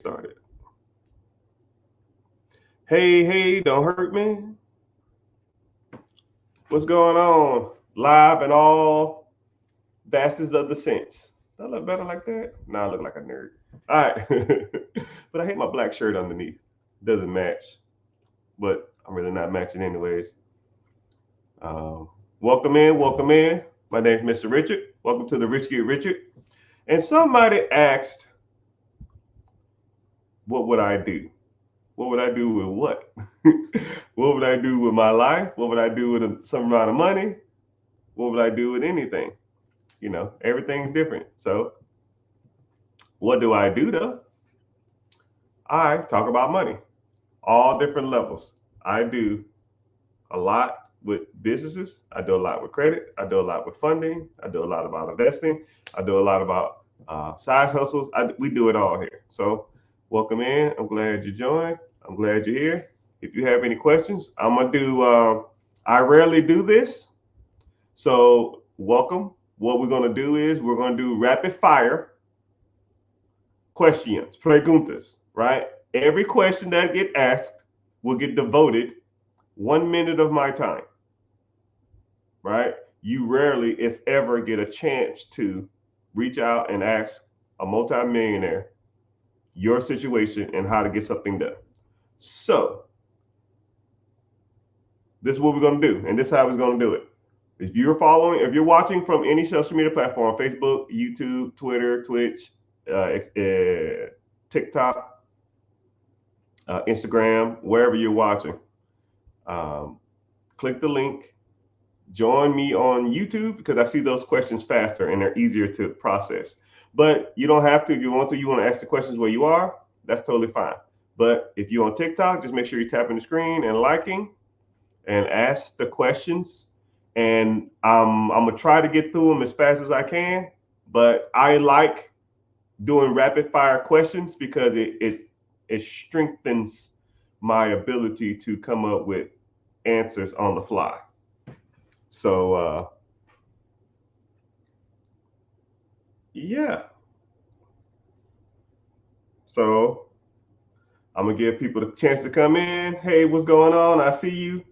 Started. Hey, don't hurt me. What's going on? Live and all vastness of the sense. Do I look better like that? Nah, I look like a nerd. All right. But I hate my black shirt underneath. Doesn't match. But I'm really not matching anyways. Um, welcome in, welcome in. My name's Mr. Richard. Welcome to the Rich Get Richard. And somebody asked, what would I do? What would I do with what? What would I do with my life? What would I do with some amount of money? What would I do with anything? Everything's different. So, what do I do though? I talk about money, all different levels. I do a lot with businesses. I do a lot with credit. I do a lot with funding. I do a lot about investing. I do a lot about side hustles. We do it all here. So, welcome in. I'm glad you joined. I'm glad you're here. If you have any questions, I'm gonna do. I rarely do this, so welcome. What we're gonna do is we're gonna do rapid fire questions, preguntas. Right? Every question that get asked will get devoted 1 minute of my time. Right? You rarely, if ever, get a chance to reach out and ask a multimillionaire your situation and how to get something done. So, this is what we're going to do, and this is how we're going to do it. If you're watching from any social media platform, Facebook, YouTube, Twitter, Twitch, TikTok, Instagram, wherever you're watching, um, click the link. Join me on YouTube because I see those questions faster and they're easier to process. But you don't have to. If you want to ask the questions where you are, that's totally fine. But if you're on TikTok, just make sure you're tapping the screen and liking and ask the questions. And I'm gonna try to get through them as fast as I can. But I like doing rapid fire questions because it strengthens my ability to come up with answers on the fly. So yeah. So I'm gonna give people the chance to come in. Hey, what's going on? I see you.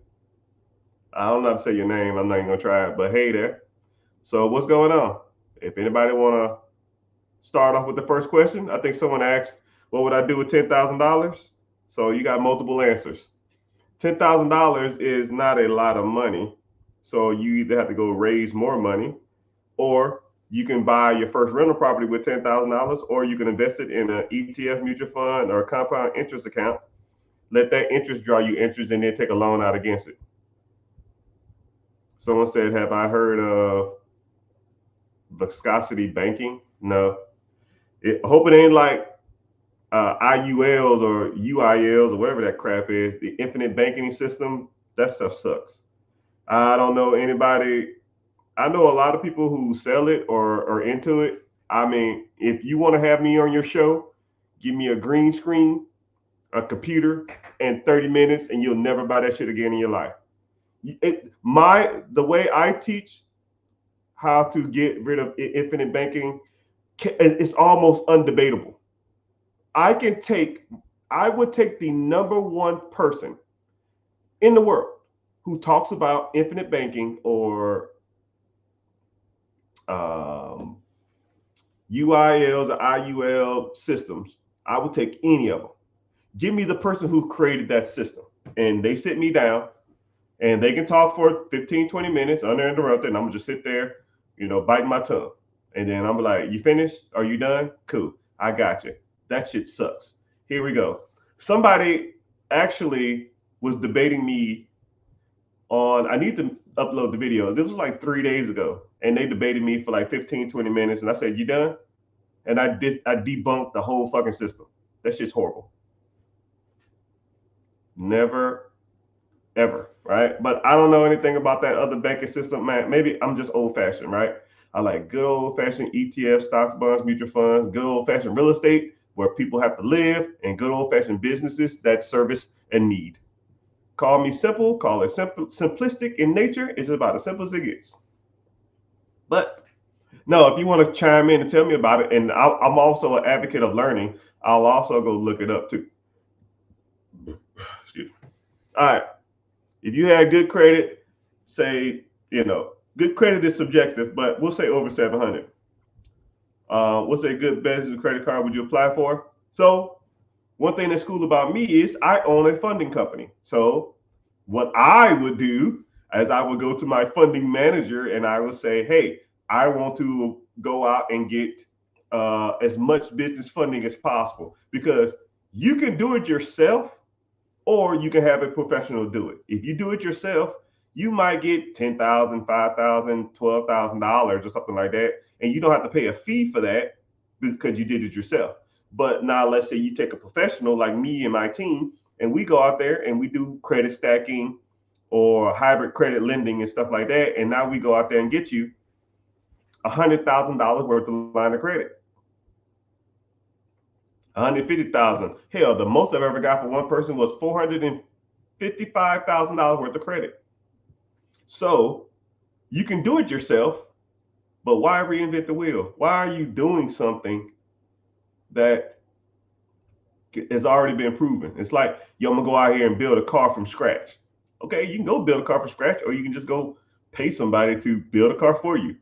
I don't know how to say your name. I'm not even gonna try it, but hey there. So what's going on? If anybody wanna start off with the first question, I think someone asked, "What would I do with $10,000?" So you got multiple answers. $10,000 is not a lot of money, so you either have to go raise more money, or you can buy your first rental property with $10,000, or you can invest it in an ETF mutual fund or a compound interest account. Let that interest draw you interest, and then take a loan out against it. Someone said, "Have I heard of viscosity banking?" No. I hope it ain't like IULs or UILs or whatever that crap is. The infinite banking system, that stuff sucks. I don't know anybody. I know a lot of people who sell it or are into it. I mean, if you want to have me on your show, give me a green screen, a computer, and 30 minutes, and you'll never buy that shit again in your life. The way I teach how to get rid of infinite banking, it's almost undebatable. I can take, I would take the number one person in the world who talks about infinite banking or um, UILs or IUL systems. I would take any of them. Give me the person who created that system, and they sit me down, and they can talk for 15, 20 minutes uninterrupted, and I'm gonna just sit there, biting my tongue. And then I'm like, "You finished? Are you done? Cool. I got you." That shit sucks. Here we go. Somebody actually was debating me on, I need to upload the video. This was like 3 days ago. And they debated me for like 15, 20 minutes. And I said, "You done?" And I debunked the whole fucking system. That's just horrible. Never, ever, right? But I don't know anything about that other banking system, man. Maybe I'm just old fashioned, right? I like good old fashioned ETF, stocks, bonds, mutual funds, good old fashioned real estate where people have to live, and good old fashioned businesses that service a need. Call me simple, call it simplistic in nature. It's about as simple as it gets. But no, if you want to chime in and tell me about it, and I'm also an advocate of learning. I'll also go look it up too. Excuse me. All right. If you had good credit, say, good credit is subjective, but we'll say over 700. What's a good business credit card would you apply for? So one thing that's cool about me is I own a funding company. So what I would do is I would go to my funding manager and I would say, hey, I want to go out and get as much business funding as possible, because you can do it yourself or you can have a professional do it. If you do it yourself, you might get $10,000, $5,000, $12,000 or something like that, and you don't have to pay a fee for that because you did it yourself. But now let's say you take a professional like me and my team, and we go out there and we do credit stacking or hybrid credit lending and stuff like that, and now we go out there and get you $100,000 worth of line of credit. 150,000. Hell, the most I've ever got for one person was $455,000 worth of credit. So you can do it yourself, but why reinvent the wheel? Why are you doing something that has already been proven? It's like, yo, I'm gonna go out here and build a car from scratch. Okay, you can go build a car from scratch, or you can just go pay somebody to build a car for you.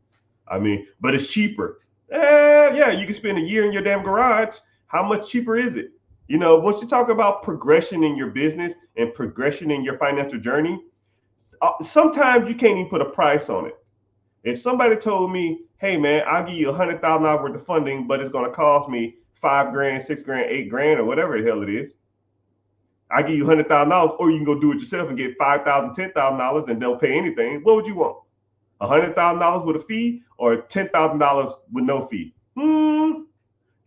I mean, but it's cheaper. Yeah, you can spend a year in your damn garage. How much cheaper is it? Once you talk about progression in your business and progression in your financial journey, sometimes you can't even put a price on it. If somebody told me, hey man, I'll give you $100,000 worth of funding, but it's going to cost me $5 grand, $6 grand, $8 grand, or whatever the hell it is, I give you $100,000, or you can go do it yourself and get $5,000, $10,000 and don't pay anything. What would you want? $100,000 with a fee or $10,000 with no fee? You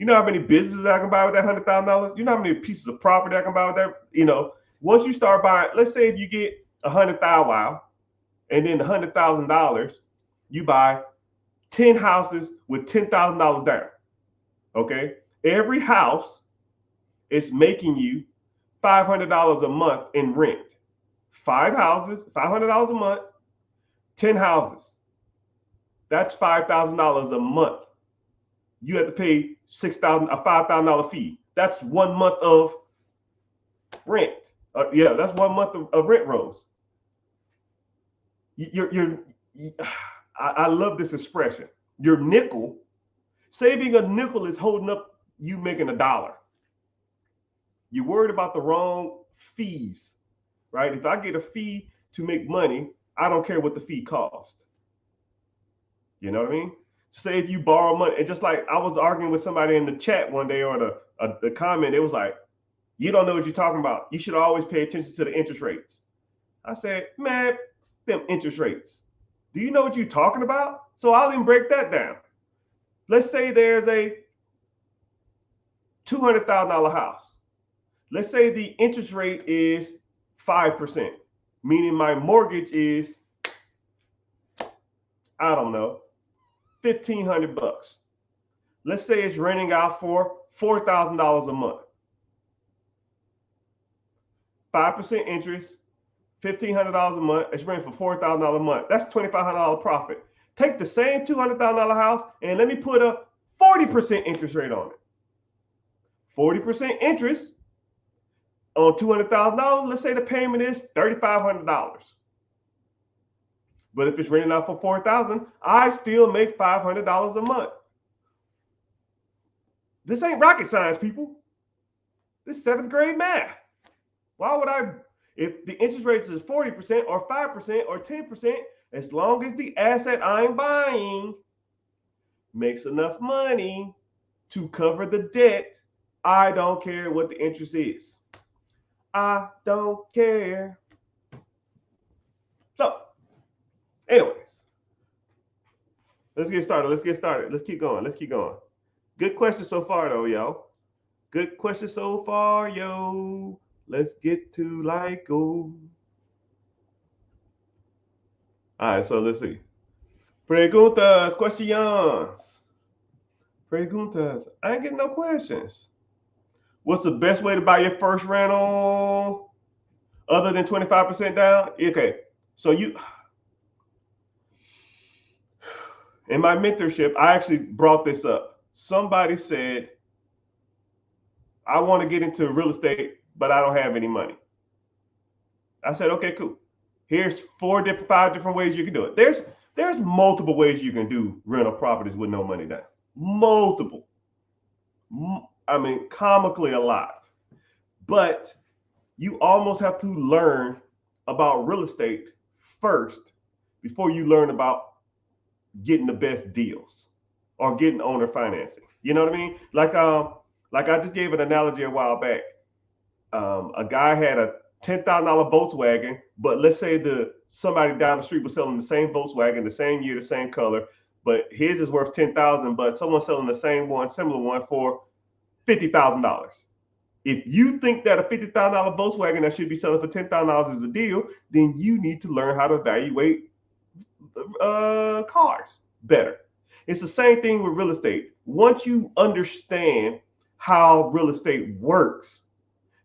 know how many businesses I can buy with that $100,000? You know how many pieces of property I can buy with that? Once you start buying, let's say if you get $100,000 and then $100,000, you buy 10 houses with $10,000 down. Okay, every house is making you $500 a month in rent. 5 houses, $500 a month, 10 houses. That's $5,000 a month. You have to pay $6,000, a $5,000 fee. That's 1 month of rent. That's 1 month of rent rolls. I love this expression. Your nickel, saving a nickel is holding up you making $1. You're worried about the wrong fees, right? If I get a fee to make money, I don't care what the fee costs. You know what I mean? Say if you borrow money, and just like I was arguing with somebody in the chat one day, or the comment, it was like, you don't know what you're talking about. You should always pay attention to the interest rates. I said, man, them interest rates. Do you know what you're talking about? So I'll even break that down. Let's say there's a $200,000 house. Let's say the interest rate is 5%, meaning my mortgage is, I don't know, $1,500. Let's say it's renting out for $4,000 a month. 5% interest, $1,500 a month. It's renting for $4,000 a month. That's $2,500 profit. Take the same $200,000 house and let me put a 40% interest rate on it. 40% interest on $200,000. Let's say the payment is $3,500. But if it's renting out for $4,000, I still make $500 a month. This ain't rocket science, people. This is 7th grade math. Why would I, if the interest rate is 40% or 5% or 10%, as long as the asset I'm buying makes enough money to cover the debt, I don't care what the interest is. I don't care. So, anyways, let's get started. Let's keep going. Good question so far, though, yo. Good question so far, yo. Let's get to go. All right, so let's see. Preguntas, questions. I ain't getting no questions. What's the best way to buy your first rental other than 25% down? Okay, so in my mentorship, I actually brought this up. Somebody said, I want to get into real estate, but I don't have any money. I said, okay, cool. Here's 5 different ways you can do it. There's multiple ways you can do rental properties with no money down. Multiple. I mean, comically a lot. But you almost have to learn about real estate first before you learn about getting the best deals or getting owner financing. You know what I mean? Like I just gave an analogy a while back. A guy had a $10,000 Volkswagen, but let's say somebody down the street was selling the same Volkswagen, the same year, the same color, but his is worth 10,000, but someone's selling the same one, similar one for $50,000. If you think that a $50,000 Volkswagen that should be selling for $10,000 is a deal, then you need to learn how to evaluate cars better. It's the same thing with real estate. Once you understand how real estate works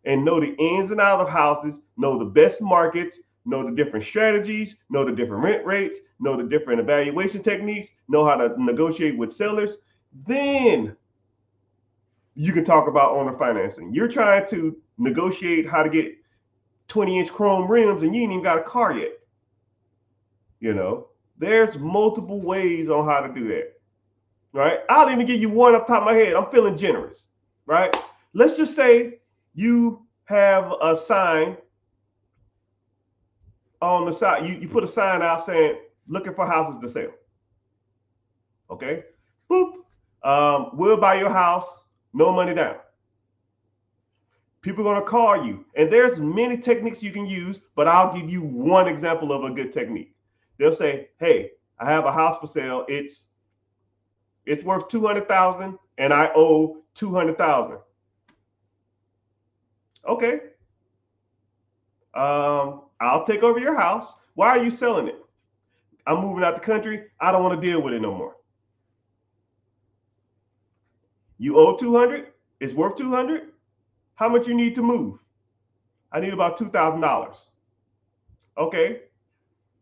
and know the ins and outs of houses, know the best markets, know the different strategies, know the different rent rates, know the different evaluation techniques, know how to negotiate with sellers, then you can talk about owner financing. You're trying to negotiate how to get 20-inch chrome rims and you ain't even got a car yet. You know, there's multiple ways on how to do that, right? I'll even give you one off the top of my head. I'm feeling generous, right? Let's just say you have a sign on the side. You put a sign out saying, looking for houses to sell. Okay, boop. We'll buy your house, no money down. People are going to call you, and there's many techniques you can use, but I'll give you one example of a good technique. They'll say, hey, I have a house for sale. It's worth $200,000 and I owe $200,000. Okay. I'll take over your house. Why are you selling it? I'm moving out the country. I don't want to deal with it no more. You owe 200. It's worth 200. How much you need to move? I need about $2,000. Okay.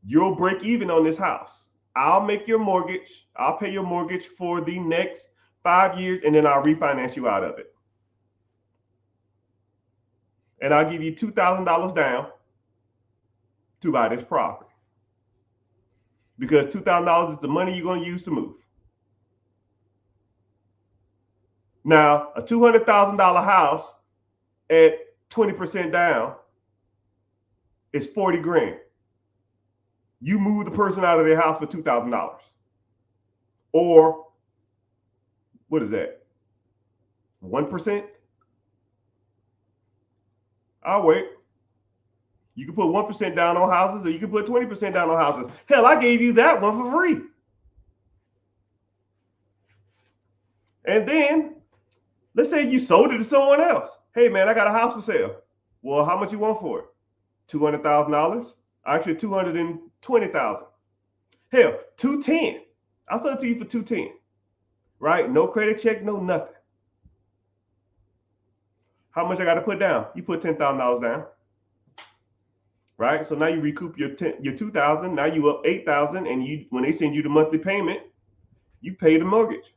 You'll break even on this house. I'll make your mortgage. I'll pay your mortgage for the next 5 years, and then I'll refinance you out of it. And I'll give you $2,000 down to buy this property. Because $2,000 is the money you're going to use to move. Now, a $200,000 house at 20% down is 40 grand. You move the person out of their house for $2,000. Or what is that? 1%? I'll wait. You can put 1% down on houses, or you can put 20% down on houses. Hell, I gave you that one for free. And then let's say you sold it to someone else. Hey man, I got a house for sale. Well, how much you want for it? $200,000? Actually, $220,000. Hell, $210,000. I'll sell it to you for $210,000. Right? No credit check, no nothing. How much I got to put down? You put $10,000 down. Right? So now you recoup your $2,000. Now you up $8,000, and when they send you the monthly payment, you pay the mortgage.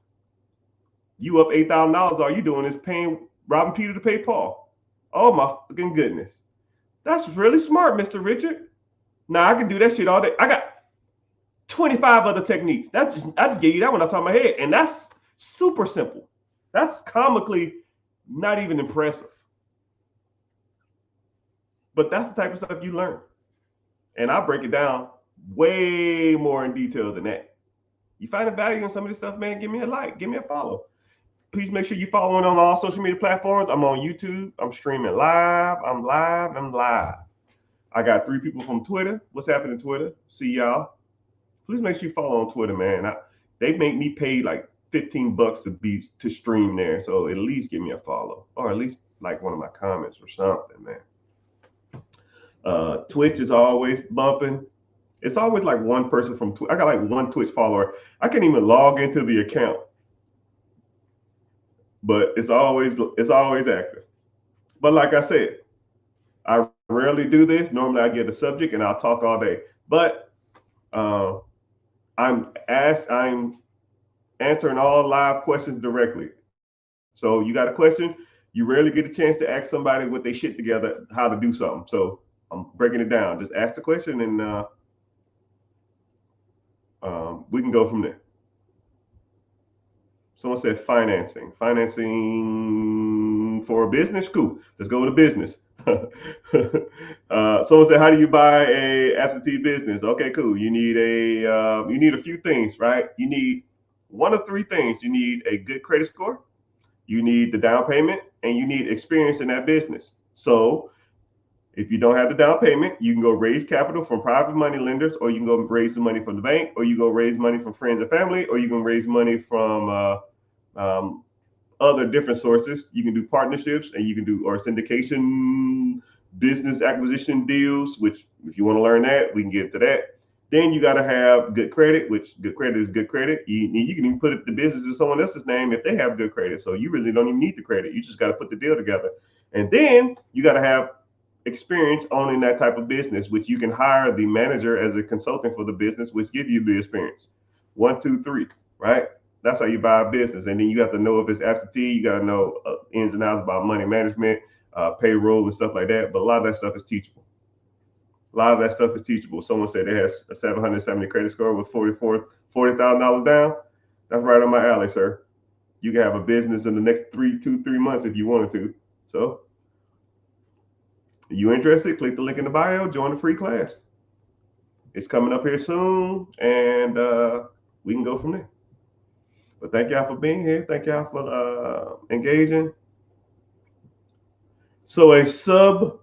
You up $8,000. All you doing is paying robbing Peter to pay Paul. Oh my fucking goodness. That's really smart, Mr. Richard. Now I can do that shit all day. I got 25 other techniques. I just gave you that one off the top of my head. And that's super simple. That's comically not even impressive. But that's the type of stuff you learn. And I break it down way more in detail than that. You find a value in some of this stuff, man, give me a like, give me a follow. Please make sure you follow me on all social media platforms. I'm on YouTube. I'm streaming live. I'm live. I got 3 people from Twitter. What's happening, Twitter? See y'all. Please make sure you follow on Twitter, man. They make me pay like $15 to stream there. So at least give me a follow, or at least like one of my comments or something, man. Twitch is always bumping. It's always like one person from Twitch. I got like one Twitch follower. I can't even log into the account, but it's always active. But like I said, I rarely do this. Normally I get a subject and I'll talk all day. But I'm answering all live questions directly. So you got a question, You rarely get a chance to ask somebody with their shit together how to do something. So I'm breaking it down. Just ask the question and we can go from there. Someone said financing. Financing for a business? Cool. Let's go with a business. Someone said, how do you buy a absentee business? Okay, cool. You need a few things, right? You need one of three things. You need a good credit score, you need the down payment, and you need experience in that business. So if you don't have the down payment, you can go raise capital from private money lenders, or you can go raise the money from the bank, or you go raise money from friends and family, or you can raise money from other different sources. You can do partnerships, and you can do or syndication, business acquisition deals. Which, if you want to learn that, we can get to that. Then you got to have good credit, which good credit is good credit. You can even put the business in someone else's name if they have good credit. So you really don't even need the credit. You just got to put the deal together. And then you got to have experience owning that type of business, which you can hire the manager as a consultant for the business, which give you the experience. 1, 2, 3, right? That's how you buy a business. And then you have to know if it's absentee. You got to know ins and outs about money management, payroll, and stuff like that. But a lot of that stuff is teachable. Someone said they has a 770 credit score with $40,000 down. That's right on my alley, sir. You can have a business in the next 3 months if you wanted to. So, you interested? Click the link in the bio. Join the free class. It's coming up here soon, and we can go from there. But thank y'all for being here. Thank y'all for engaging. So a sub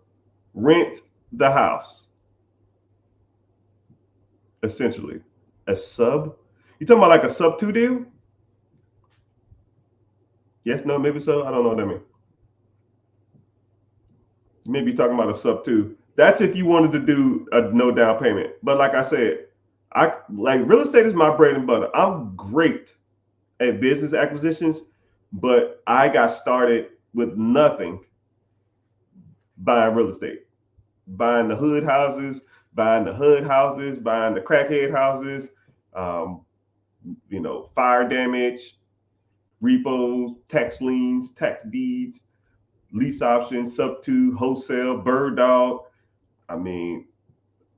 rent the house. Essentially, a sub. You talking about like a sub 2 deal? Yes, no, maybe so. I don't know what that means. Maybe you're talking about a sub 2. That's if you wanted to do a no down payment. But like I said, I like real estate is my bread and butter. I'm great at business acquisitions, but I got started with nothing buying real estate, buying the hood houses, buying the crackhead houses, fire damage, repos, tax liens, tax deeds, lease options, sub 2, wholesale, bird dog. I mean,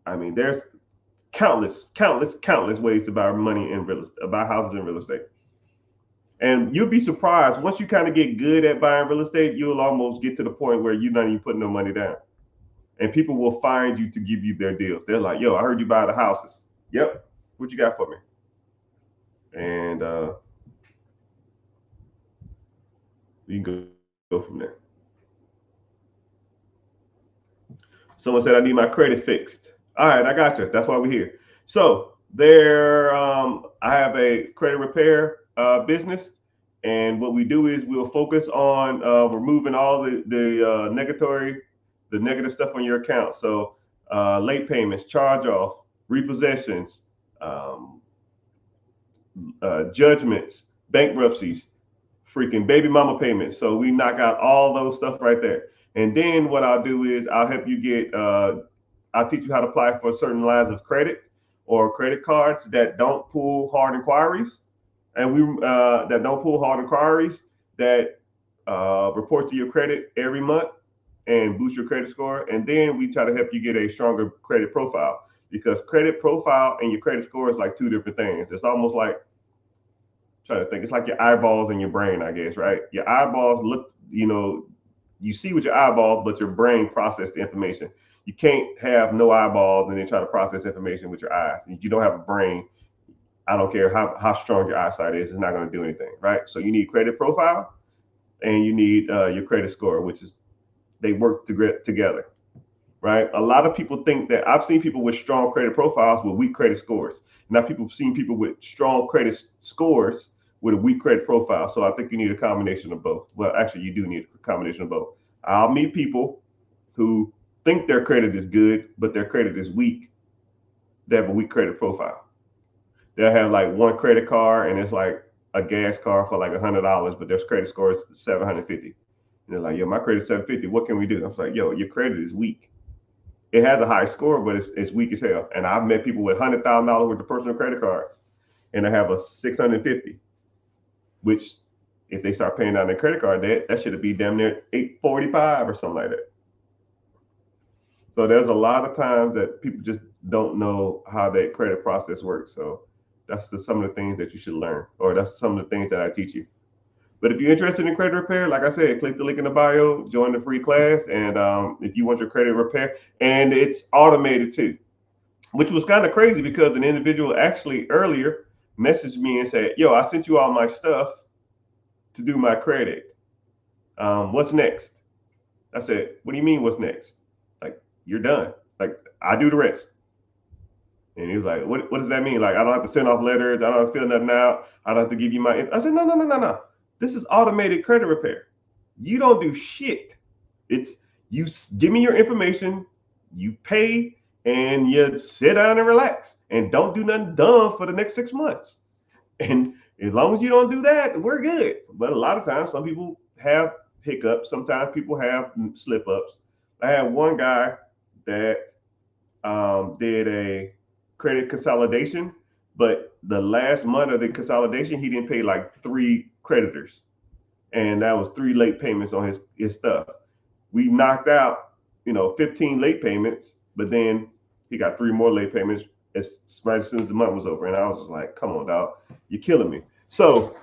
there's countless ways to buy money in real estate, buy houses in real estate. And you'll be surprised once you kind of get good at buying real estate, you'll almost get to the point where you're not even putting no money down. And people will find you to give you their deals. They're like, yo, I heard you buy the houses. Yep. What you got for me? And you can go from there. Someone said I need my credit fixed. All right, I got you. That's why we're here. So I have a credit repair business, and what we do is we'll focus on removing all the negative stuff on your account. So late payments, charge off, repossessions, judgments, bankruptcies, freaking baby mama payments. So we knock out all those stuff right there. And then what I'll do is I'll help you get, I'll teach you how to apply for certain lines of credit or credit cards that don't pull hard inquiries. And that don't pull hard inquiries, that report to your credit every month and boost your credit score. And then we try to help you get a stronger credit profile, because credit profile and your credit score is like two different things. It's almost like, I'm trying to think, it's like your eyeballs and your brain, I guess, right? Your eyeballs look, you see with your eyeballs, but your brain processes the information. You can't have no eyeballs and then try to process information with your eyes. If you don't have a brain, I don't care how strong your eyesight is, it's not going to do anything, right? So you need credit profile and you need your credit score, which is, they work together, right? A lot of people think that, I've seen people with strong credit profiles with weak credit scores. Now people have seen people with strong credit scores with a weak credit profile. So I think you need a combination of both. Well, actually, you do need a combination of both. I'll meet people who think their credit is good, but their credit is weak. They have a weak credit profile. They'll have like one credit card and it's like a gas card for like $100, but their credit score is 750. And they're like, yo, my credit's 750. What can we do? I was like, yo, your credit is weak. It has a high score, but it's weak as hell. And I've met people with $100,000 worth of personal credit cards, and they have a 650, which If they start paying down their credit card debt, that should be damn near 845 or something like that. So there's a lot of times that people just don't know how that credit process works. So that's some of the things that you should learn, or that's some of the things that I teach you. But if you're interested in credit repair, like I said, click the link in the bio, join the free class, and if you want your credit repair, and it's automated too, which was kind of crazy because an individual actually earlier messaged me and said, "Yo, I sent you all my stuff to do my credit. What's next?" I said, "What do you mean, what's next? Like, you're done. Like, I do the rest." And he was like, what does that mean? Like, I don't have to send off letters. I don't have to fill nothing out. I don't have to give you my. I said, no. This is automated credit repair. You don't do shit. It's you give me your information, you pay, and you sit down and relax and don't do nothing dumb for the next 6 months. And as long as you don't do that, we're good. But a lot of times, some people have hiccups. Sometimes people have slip ups. I had one guy that did a credit consolidation, but the last month of the consolidation, he didn't pay like 3 creditors, and that was 3 late payments on his stuff. We knocked out, 15 late payments, but then he got 3 more late payments right as soon as the month was over, and I was just like, "Come on, dog, you're killing me." So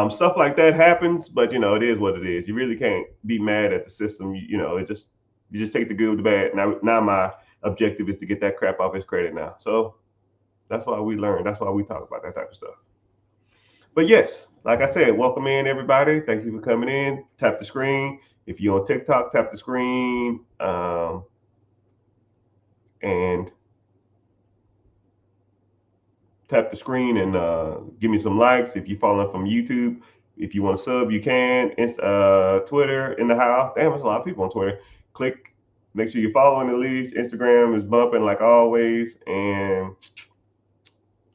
stuff like that happens, but it is what it is. You really can't be mad at the system. You just take the good with the bad. Now my objective is to get that crap off his credit now. So that's why we learn. That's why we talk about that type of stuff. But yes, like I said, welcome in everybody. Thank you for coming in. Tap the screen. If you're on TikTok, tap the screen and tap the screen and give me some likes. If you're following from YouTube, if you want to sub, you can. It's Twitter in the house. Damn, there's a lot of people on Twitter. Click. Make sure you're following at least. Instagram is bumping like always. And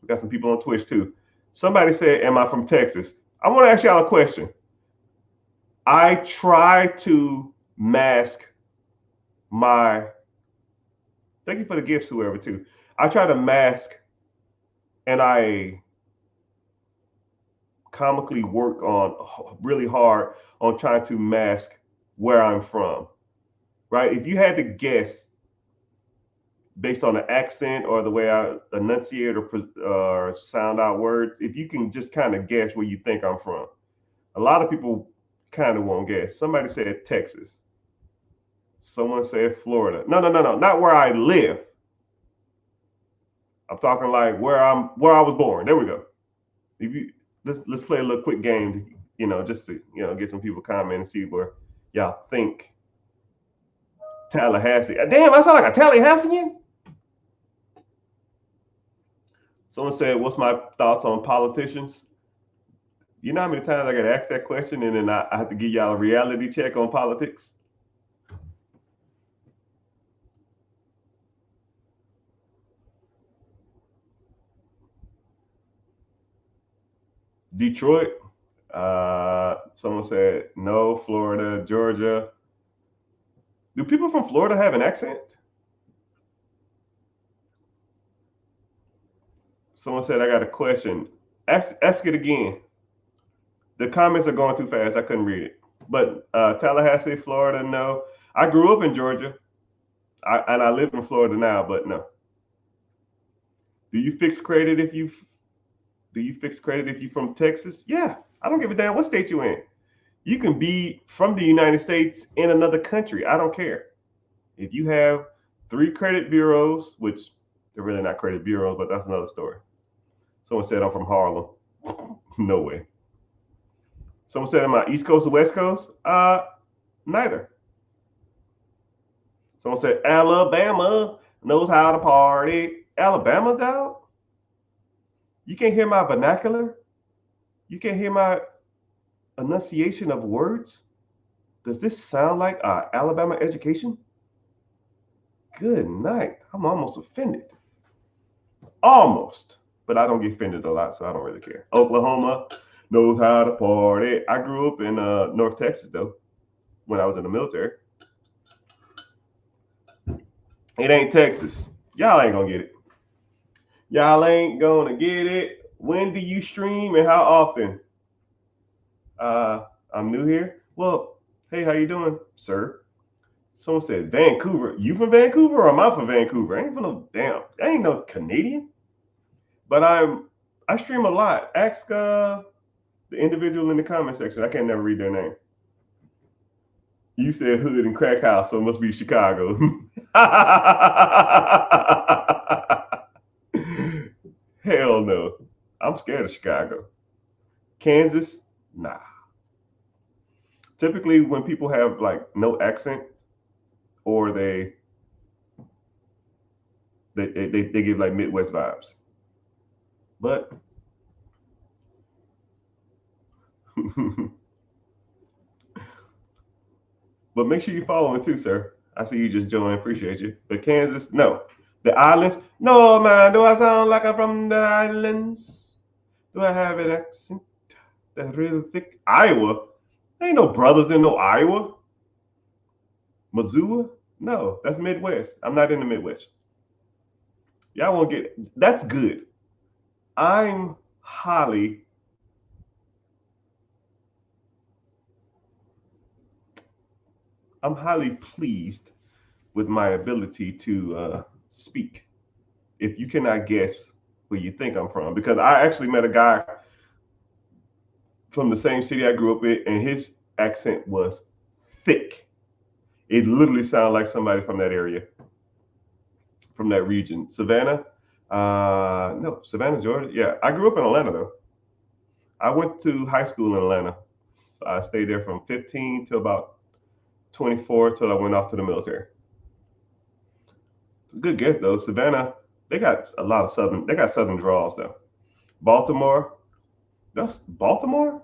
we got some people on Twitch too. Somebody said, "Am I from Texas?" I want to ask y'all a question. I try to mask my. Thank you for the gifts, whoever too. I try to mask, and I comically work on really hard on trying to mask where I'm from. Right? If you had to guess based on the accent or the way I enunciate or sound out words, if you can just kind of guess where you think I'm from. A lot of people kind of won't guess. Somebody said Texas. Someone said Florida. No, not where I live. I'm talking like where I was born. There we go. If you let's play a little quick game, just to get some people comment and see where y'all think. Tallahassee. Damn, I sound like a Tallahassean. Someone said, "What's my thoughts on politicians?" You know how many times I got asked that question, and then I have to give y'all a reality check on politics? Detroit. Someone said no. Florida, Georgia. Do people from Florida have an accent? Someone said I got a question. Ask it again. The comments are going too fast. I couldn't read it. But Tallahassee, Florida, no. I grew up in Georgia, and I live in Florida now, but no. Do you fix credit if you from Texas? Yeah, I don't give a damn what state you in. You can be from the United States in another country. I don't care. If you have 3 credit bureaus, which they're really not credit bureaus, but that's another story. Someone said I'm from Harlem. No way. Someone said am I East Coast or West Coast? Neither. Someone said Alabama knows how to party. Alabama, dog? You can't hear my vernacular? You can't hear my enunciation of words? Does this sound like Alabama education? Good night. I'm almost offended. Almost. But I don't get offended a lot, so I don't really care. Oklahoma knows how to party. I grew up in North Texas, though, when I was in the military. It ain't Texas. Y'all ain't gonna get it. Y'all ain't gonna get it. When do you stream and how often? I'm new here. Well, hey, how you doing, sir? Someone said Vancouver. You from Vancouver or am I from Vancouver? I ain't from no damn. I ain't no Canadian. But I stream a lot. Ask the individual in the comment section. I can't never read their name. You said hood and crack house, so it must be Chicago. Hell no. I'm scared of Chicago. Kansas? Nah. Typically, when people have like no accent, or they give like Midwest vibes. But but make sure you follow it too, sir. I see you just joined. Appreciate you. But Kansas, no. The islands, no man. Do I sound like I'm from the islands? Do I have an accent that's really thick? Iowa? Ain't no brothers in no Iowa. Missoula? No, that's Midwest. I'm not in the Midwest. Y'all won't get it. That's good. I'm highly pleased with my ability to speak. If you cannot guess where you think I'm from, because I actually met a guy from the same city I grew up in, and his accent was thick. It literally sounded like somebody from that area, from that region. Savannah? No, Savannah, Georgia. Yeah, I grew up in Atlanta though. I went to high school in Atlanta. I stayed there from 15 to about 24 till I went off to the military. Good guess though. Savannah, they got a lot of southern. They got southern draws though. Baltimore, that's Baltimore.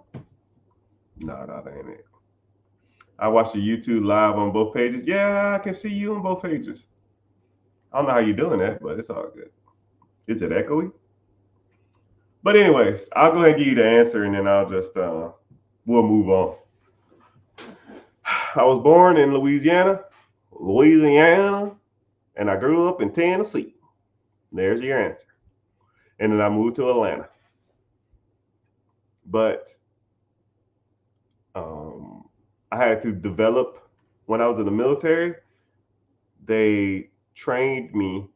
No, that ain't it. I watched the YouTube live on both pages. Yeah, I can see you on both pages. I don't know how you're doing that, but it's all good. Is it echoey? But anyways, I'll go ahead and give you the answer, and then I'll just we'll move on. I was born in Louisiana, and I grew up in Tennessee. There's your answer. And then I moved to Atlanta. But I had to develop, when I was in the military, they trained me,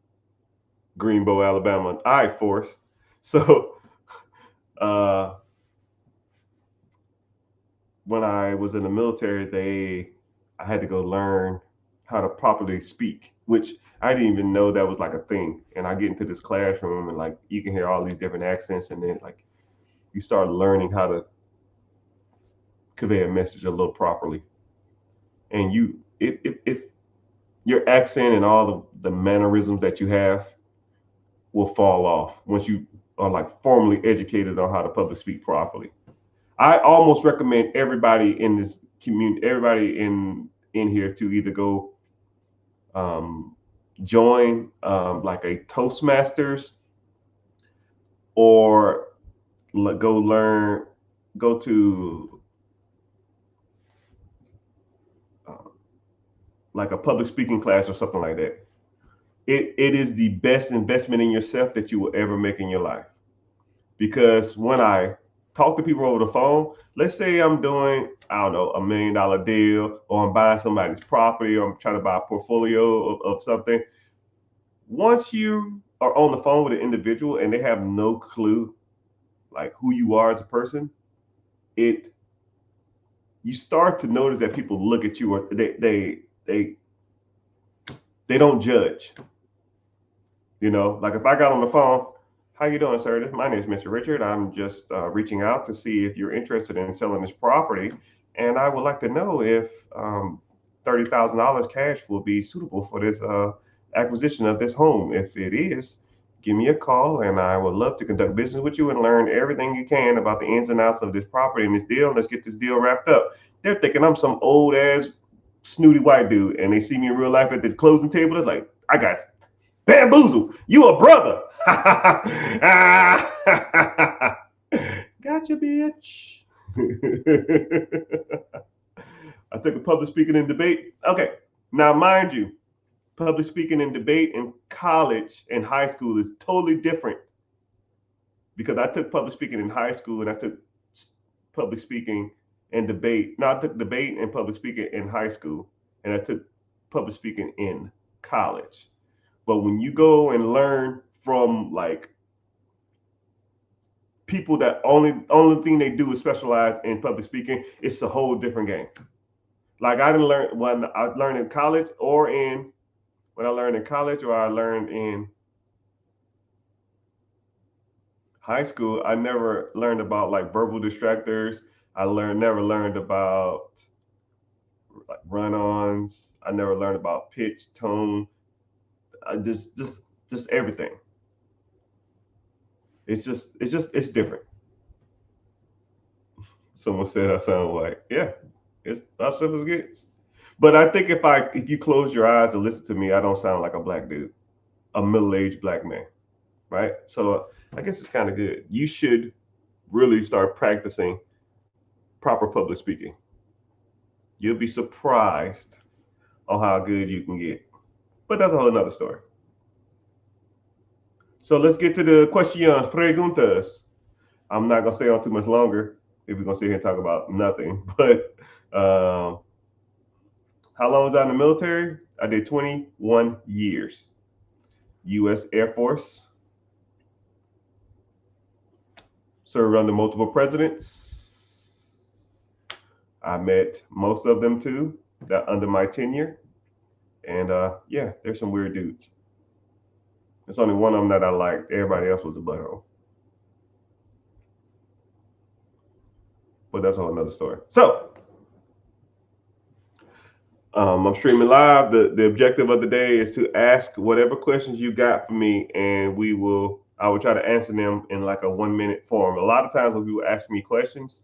Greenbow, Alabama, I Force. So when I was in the military, I had to go learn how to properly speak, which I didn't even know that was like a thing. And I get into this classroom and like you can hear all these different accents, and then like you start learning how to convey a message a little properly. And if your accent and all the mannerisms that you have will fall off once you are like formally educated on how to public speak properly. I almost recommend everybody in this community, everybody in here, to either go join like a Toastmasters, or go to like a public speaking class or something like that. It is the best investment in yourself that you will ever make in your life. Because when I talk to people over the phone, let's say I'm doing, I don't know, $1 million deal, or I'm buying somebody's property, or I'm trying to buy a portfolio of something. Once you are on the phone with an individual and they have no clue like who you are as a person, you start to notice that people look at you, or they don't judge. You know, like if I got on the phone, how you doing, sir? My name is Mr. Richard. I'm just reaching out to see if you're interested in selling this property, and I would like to know if $30,000 cash will be suitable for this acquisition of this home. If it is, give me a call, and I would love to conduct business with you and learn everything you can about the ins and outs of this property and this deal. Let's get this deal wrapped up. They're thinking I'm some old ass snooty white dude, and they see me in real life at the closing table. They're like, I got bamboozle. You a brother. Gotcha, bitch. I think of public speaking and debate. Okay, now mind you, public speaking and debate in college and high school is totally different because I took public speaking in high school and I took public speaking and debate. No, I took debate and public speaking in high school, and I took public speaking in college. But when you go and learn from like people that only thing they do is specialize in public speaking, it's a whole different game. Like I didn't learn when I learned in college or in when I learned in college or I learned in high school, I never learned about like verbal distractors. I never learned about like run-ons. I never learned about pitch, tone, just everything. It's different. Someone said I sound like, yeah, it's about simple as it gets. But I think if you close your eyes and listen to me, I don't sound like a black dude, a middle-aged black man, right? So I guess it's kind of good. You should really start practicing proper public speaking. You'll be surprised on how good you can get. But that's a whole nother story. So let's get to the questions, preguntas. I'm not gonna stay on too much longer if we're gonna sit here and talk about nothing. But how long was I in the military? I did 21 years. U.S. Air Force. Served under multiple presidents. I met most of them too, that under my tenure. And yeah, there's some weird dudes. There's only one of them that I liked. Everybody else was a butthole. But that's a whole another story. So I'm streaming live. The objective of the day is to ask whatever questions you got for me, and I will try to answer them in like a 1-minute form. A lot of times when people ask me questions,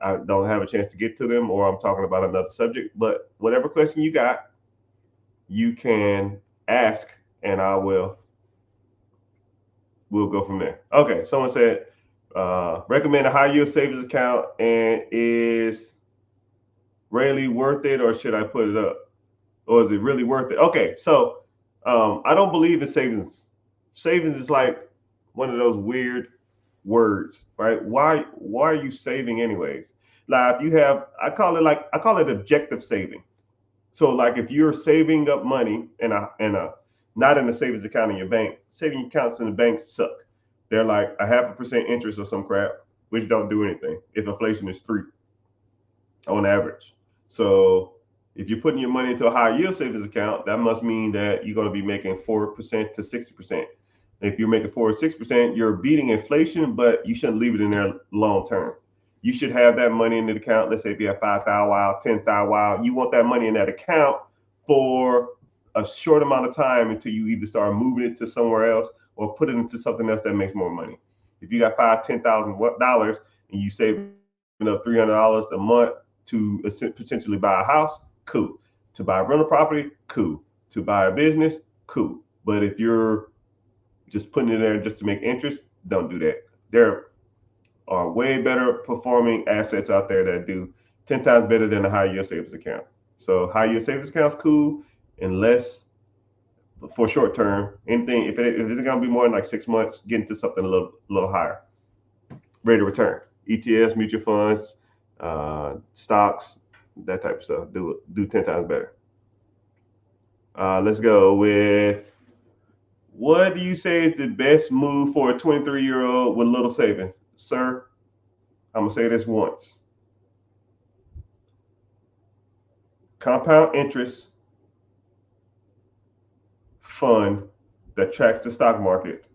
I don't have a chance to get to them, or I'm talking about another subject. But whatever question you got, you can ask, and we'll go from there. Okay, someone said recommend a high yield savings account, and is really worth it, or should I put it up, or is it really worth it? Okay, so I don't believe in savings. Savings is like one of those weird words, right? Why are you saving anyways? Like if you have, I call it objective saving. So like if you're saving up money in a not in a savings account in your bank, saving accounts in the bank suck. They're like 0.5% interest or some crap, which don't do anything if inflation is 3 on average. So if you're putting your money into a high yield savings account, that must mean that you're going to be making 4% to 60%. If you're making 4 or 6%, you're beating inflation, but you shouldn't leave it in there long term. You should have that money in the account. Let's say if you have 5,000 while, 10,000 while, you want that money in that account for a short amount of time until you either start moving it to somewhere else or put it into something else that makes more money. If you got $10,000 and you saving up $300 a month to potentially buy a house, cool. To buy a rental property, cool. To buy a business, cool. But if you're just putting it there just to make interest, don't do that. There are way better performing assets out there that do 10 times better than a high yield savings account. So high yield savings account's cool, unless for short term, anything if it's gonna be more than like 6 months, get into something a little higher. Rate of return, ETFs, mutual funds, stocks, that type of stuff. Do 10 times better. Let's go with, what do you say is the best move for a 23-year-old with little savings? Sir, I'm gonna say this once. Compound interest fund that tracks the stock market,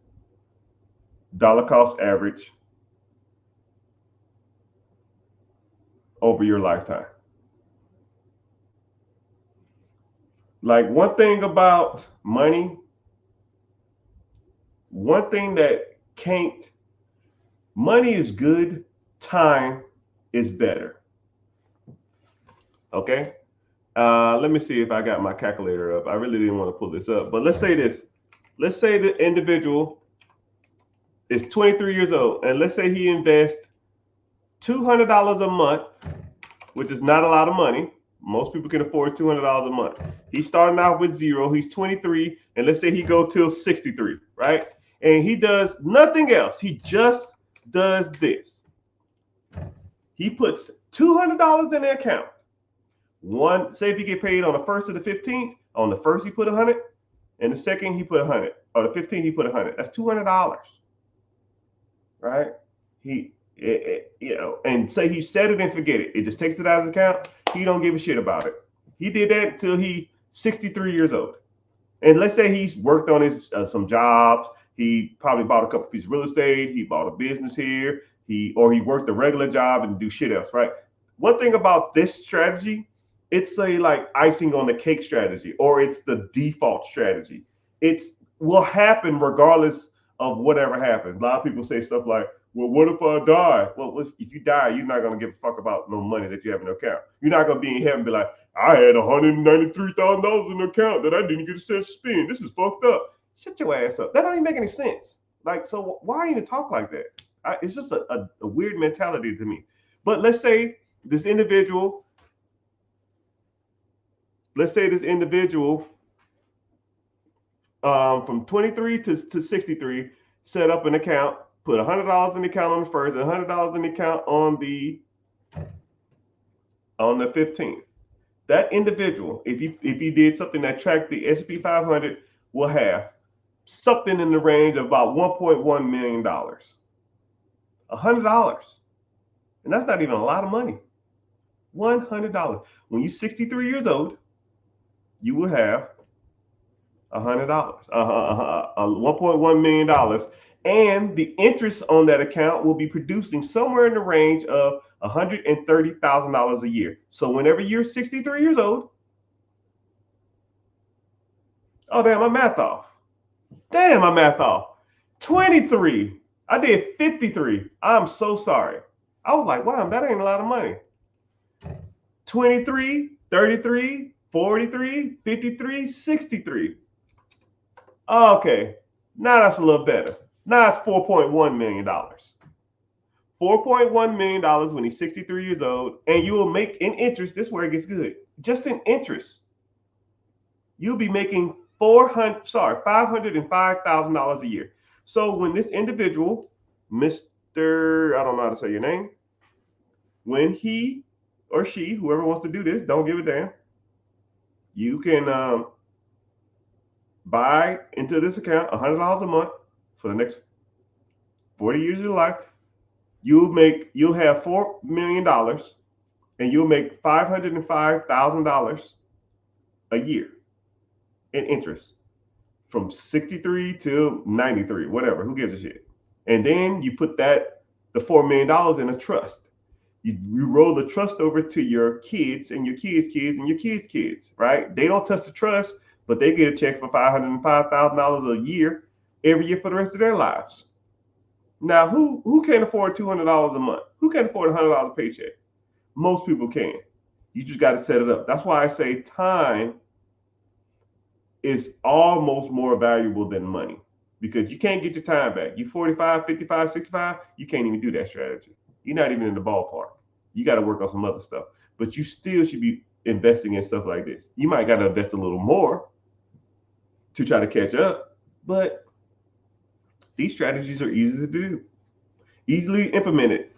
dollar cost average over your lifetime. Like one thing about money, one thing that can't, money is good, time is better. Okay? Let me see if I got my calculator up. I really didn't want to pull this up, but let's say this. Let's say the individual is 23 years old, and let's say he invests $200 a month, which is not a lot of money. Most people can afford $200 a month. He's starting out with zero. He's 23, and let's say he go till 63, right? and he does nothing else. He just does this. He puts $200 in the account. One, say if he get paid on the 1st or the 15th, on the 1st he put 100, and the 2nd he put 100, or the 15th he put 100. That's $200, right? And say he set it and forget it. It just takes it out of his account. He don't give a shit about it. He did that until he's 63 years old. And let's say he's worked on his some jobs. He probably bought a couple pieces of real estate. He bought a business here. He worked a regular job and do shit else, right? One thing about this strategy, it's a like icing on the cake strategy, or it's the default strategy. It's will happen regardless of whatever happens. A lot of people say stuff like, well, what if I die? Well, if you die, you're not going to give a fuck about no money that you have in your account. You're not going to be in heaven and be like, I had $193,000 in the account that I didn't get a chance to spend. This is fucked up. Shut your ass up. That don't even make any sense. Like, so why even talk like that? It's just a weird mentality to me. But let's say this individual from 23 to 63 set up an account, put $100 in the account on the 1st and $100 in the account on the 15th. That individual, if you did something that tracked the S&P 500, will have something in the range of about $1.1 million. $100. And that's not even a lot of money. $100. When you're 63 years old, you will have $100, $1.1 million. And the interest on that account will be producing somewhere in the range of $130,000 a year. So whenever you're 63 years old, oh, damn, my math off. 23. I did 53. I'm so sorry. I was like, wow, that ain't a lot of money. 23, 33, 43, 53, 63. Okay, now that's a little better. Now it's $4.1 million. $4.1 million when he's 63 years old, and you will make in interest, this is where it gets good. Just in interest, you'll be making $505,000 a year. So when this individual, Mr. I don't know how to say your name, when he or she, whoever wants to do this, don't give a damn, you can buy into this account $100 a month for the next 40 years of your life. You'll have $4 million, and you'll make $505,000 a year in interest from 63 to 93, whatever, who gives a shit. And then you put the $4 million in a trust. You roll the trust over to your kids and your kids' kids and your kids' kids, right? They don't touch the trust, but they get a check for $505,000 a year every year for the rest of their lives. Now, who can't afford $200 a month? Who can afford a $100 paycheck? Most people can. You just got to set it up. That's why I say time is almost more valuable than money, because you can't get your time back. You 45, 55, 65, you can't even do that strategy. You're not even in the ballpark. You got to work on some other stuff, but you still should be investing in stuff like this. You might got to invest a little more to try to catch up, but these strategies are easy to do, easily implemented.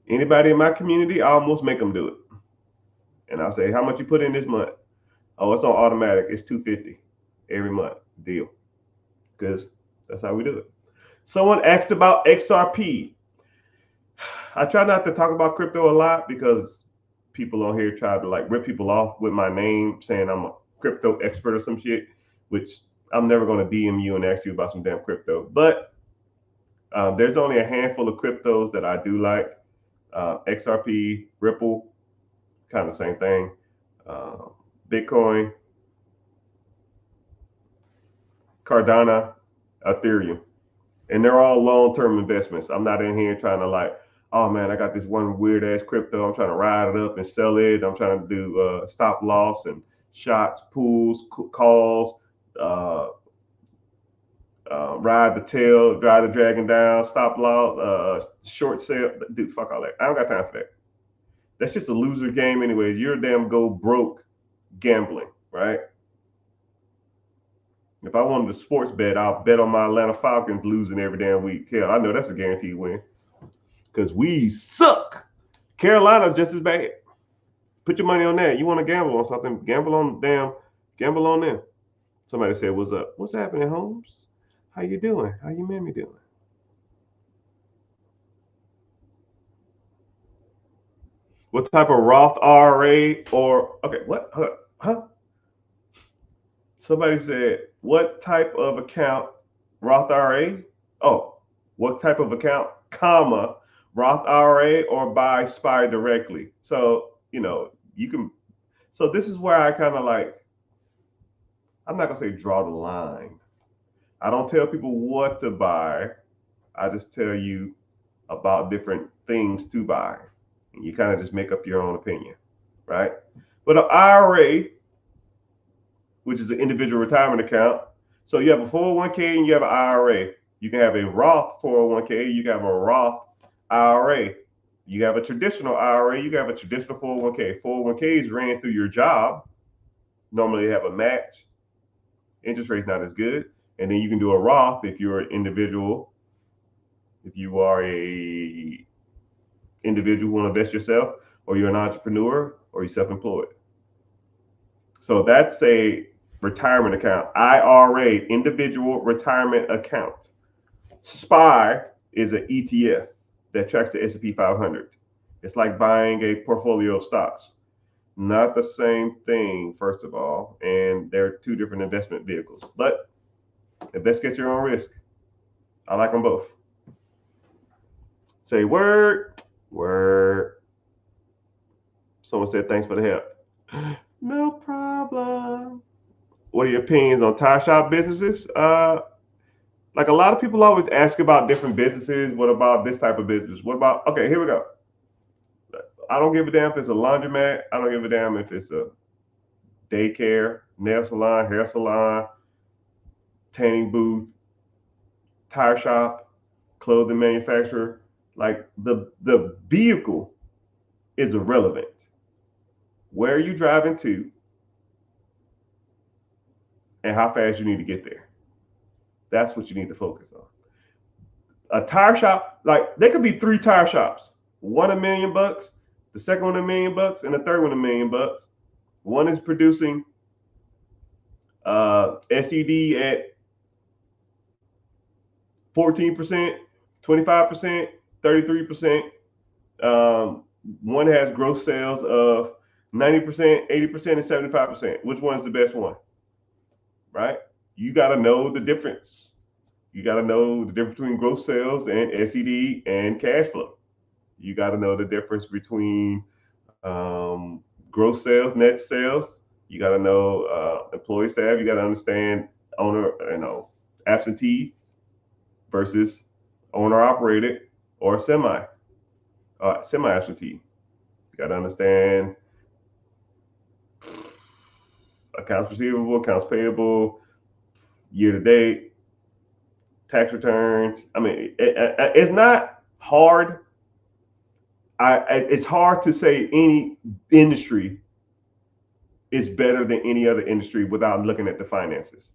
Anybody in my community, I almost make them do it. And I'll say, how much you put in this month? Oh, it's on automatic. It's $250 every month. Deal. Because that's how we do it. Someone asked about XRP. I try not to talk about crypto a lot because people on here try to like rip people off with my name saying I'm a crypto expert or some shit, which I'm never going to DM you and ask you about some damn crypto. But there's only a handful of cryptos that I do like. XRP, Ripple, kind of the same thing. Bitcoin, Cardano, Ethereum. And they're all long-term investments. I'm not in here trying to like, oh man, I got this one weird ass crypto. I'm trying to ride it up and sell it. I'm trying to do stop loss and shots, pools, calls, ride the tail, drive the dragon down, stop loss, short sale. Dude, fuck all that. I don't got time for that. That's just a loser game anyways. You're a damn go broke gambling, right? If I wanted to sports bet, I'll bet on my Atlanta Falcons losing every damn week. Hell, I know that's a guaranteed win because we suck. Carolina just as bad. Put your money on that. You want to gamble on something? Gamble on them. Somebody said, "What's up? What's happening, Holmes? How you doing? How you mammy doing?" What type of Roth IRA or okay? What? Huh? Somebody said, "What type of account? Roth IRA? Oh, what type of account? Comma Roth IRA or buy SPY directly?" So you can. So this is where I kind of like. I'm not gonna say draw the line. I don't tell people what to buy. I just tell you about different things to buy. And you kind of just make up your own opinion, right? But an IRA, which is an individual retirement account, so you have a 401k and you have an IRA. You can have a Roth 401k, you can have a Roth IRA. You have a traditional IRA, you can have a traditional 401k. 401ks ran through your job. Normally they have a match. Interest rate's not as good. And then you can do a Roth if you're an individual. If you are a individual who want to invest yourself, or you're an entrepreneur, or you're self-employed. So that's a retirement account. IRA, individual retirement account. SPY is an ETF that tracks the S&P 500. It's like buying a portfolio of stocks. Not the same thing, first of all, and they're two different investment vehicles. But invest at your own risk. I like them both. Say word. Someone said thanks for the help. No problem. What are your opinions on tire shop businesses? Like a lot of people always ask about different businesses. What about this type of business? What about, okay, here we go. I don't give a damn if it's a laundromat. I don't give a damn if it's a daycare, nail salon, hair salon, tanning booth, tire shop, clothing manufacturer. Like the vehicle is irrelevant. Where are you driving to and how fast you need to get there? That's what you need to focus on. A tire shop, like there could be 3 tire shops. One $1 million, the second one $1 million, and the third one $1 million. One is producing SED at 14%, 25%, 33%. One has gross sales of 90%, 80%, and 75%. Which one is the best one? Right? You got to know the difference. You got to know the difference between gross sales and SED and cash flow. You got to know the difference between gross sales, net sales. You got to know employee staff. You got to understand owner, absentee versus owner operated or semi absentee. You got to understand accounts receivable, accounts payable, year to date, tax returns. I mean, it's not hard. It's hard to say any industry is better than any other industry without looking at the finances.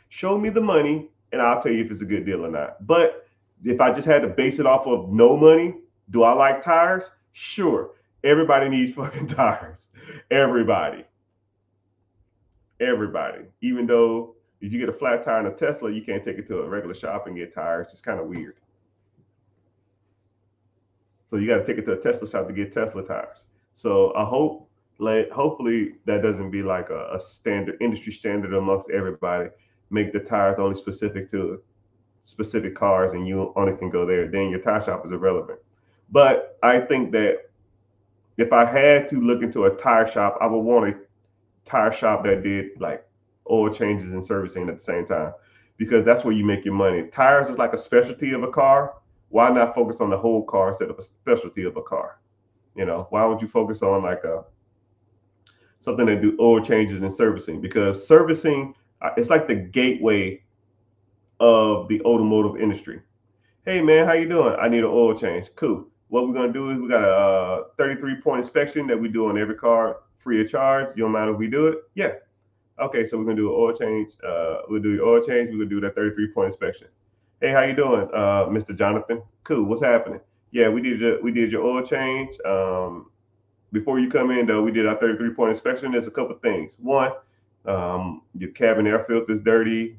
Show me the money and I'll tell you if it's a good deal or not. But if I just had to base it off of no money, do I like tires? Sure. Everybody needs fucking tires. Everybody. Even though if you get a flat tire in a Tesla, you can't take it to a regular shop and get tires. It's kind of weird. So you got to take it to a Tesla shop to get Tesla tires. So I hope, hopefully that doesn't be like a standard industry standard amongst everybody. Make the tires only specific to specific cars, and you only can go there. Then your tire shop is irrelevant. But I think that if I had to look into a tire shop, I would want a tire shop that did like oil changes and servicing at the same time, because that's where you make your money. Tires is like a specialty of a car. Why not focus on the whole car instead of a specialty of a car? Why would you focus on like something that do oil changes and servicing? Because servicing, it's like the gateway of the automotive industry. Hey man, how you doing? I need an oil change. Cool. What we're gonna do is we got a 33-point inspection that we do on every car free of charge. You don't mind if we do it? Yeah. Okay, so we're gonna do an oil change. We'll do the oil change. We're gonna do that 33-point inspection. Hey, how you doing, Mr. Jonathan? Cool. What's happening? Yeah, we did your oil change. Before you come in though, we did our 33-point inspection. There's a couple things. One, your cabin air filter is dirty.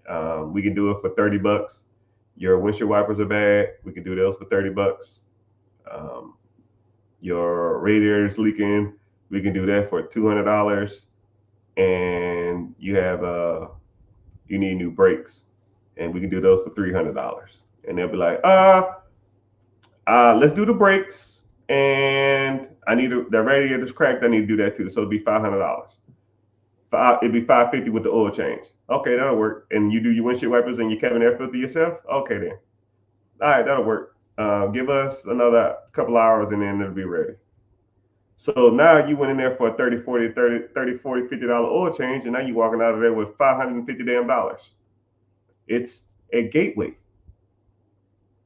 We can do it for $30. Your windshield wipers are bad. We can do those for $30. Um, your radiator is leaking. We can do that for $200. And you need new brakes, and we can do those for $300. And they'll be like, let's do the brakes, and the radiator's cracked. I need to do that too. So it'd be $500. It'd be $550 with the oil change. Okay, that'll work. And you do your windshield wipers and your cabin air filter yourself. Okay then. All right, that'll work. Give us another couple hours, and then it'll be ready. So now you went in there for a 30, 40, 30, 30, 40, $50 oil change, and now you're walking out of there with $550 damn dollars. It's a gateway,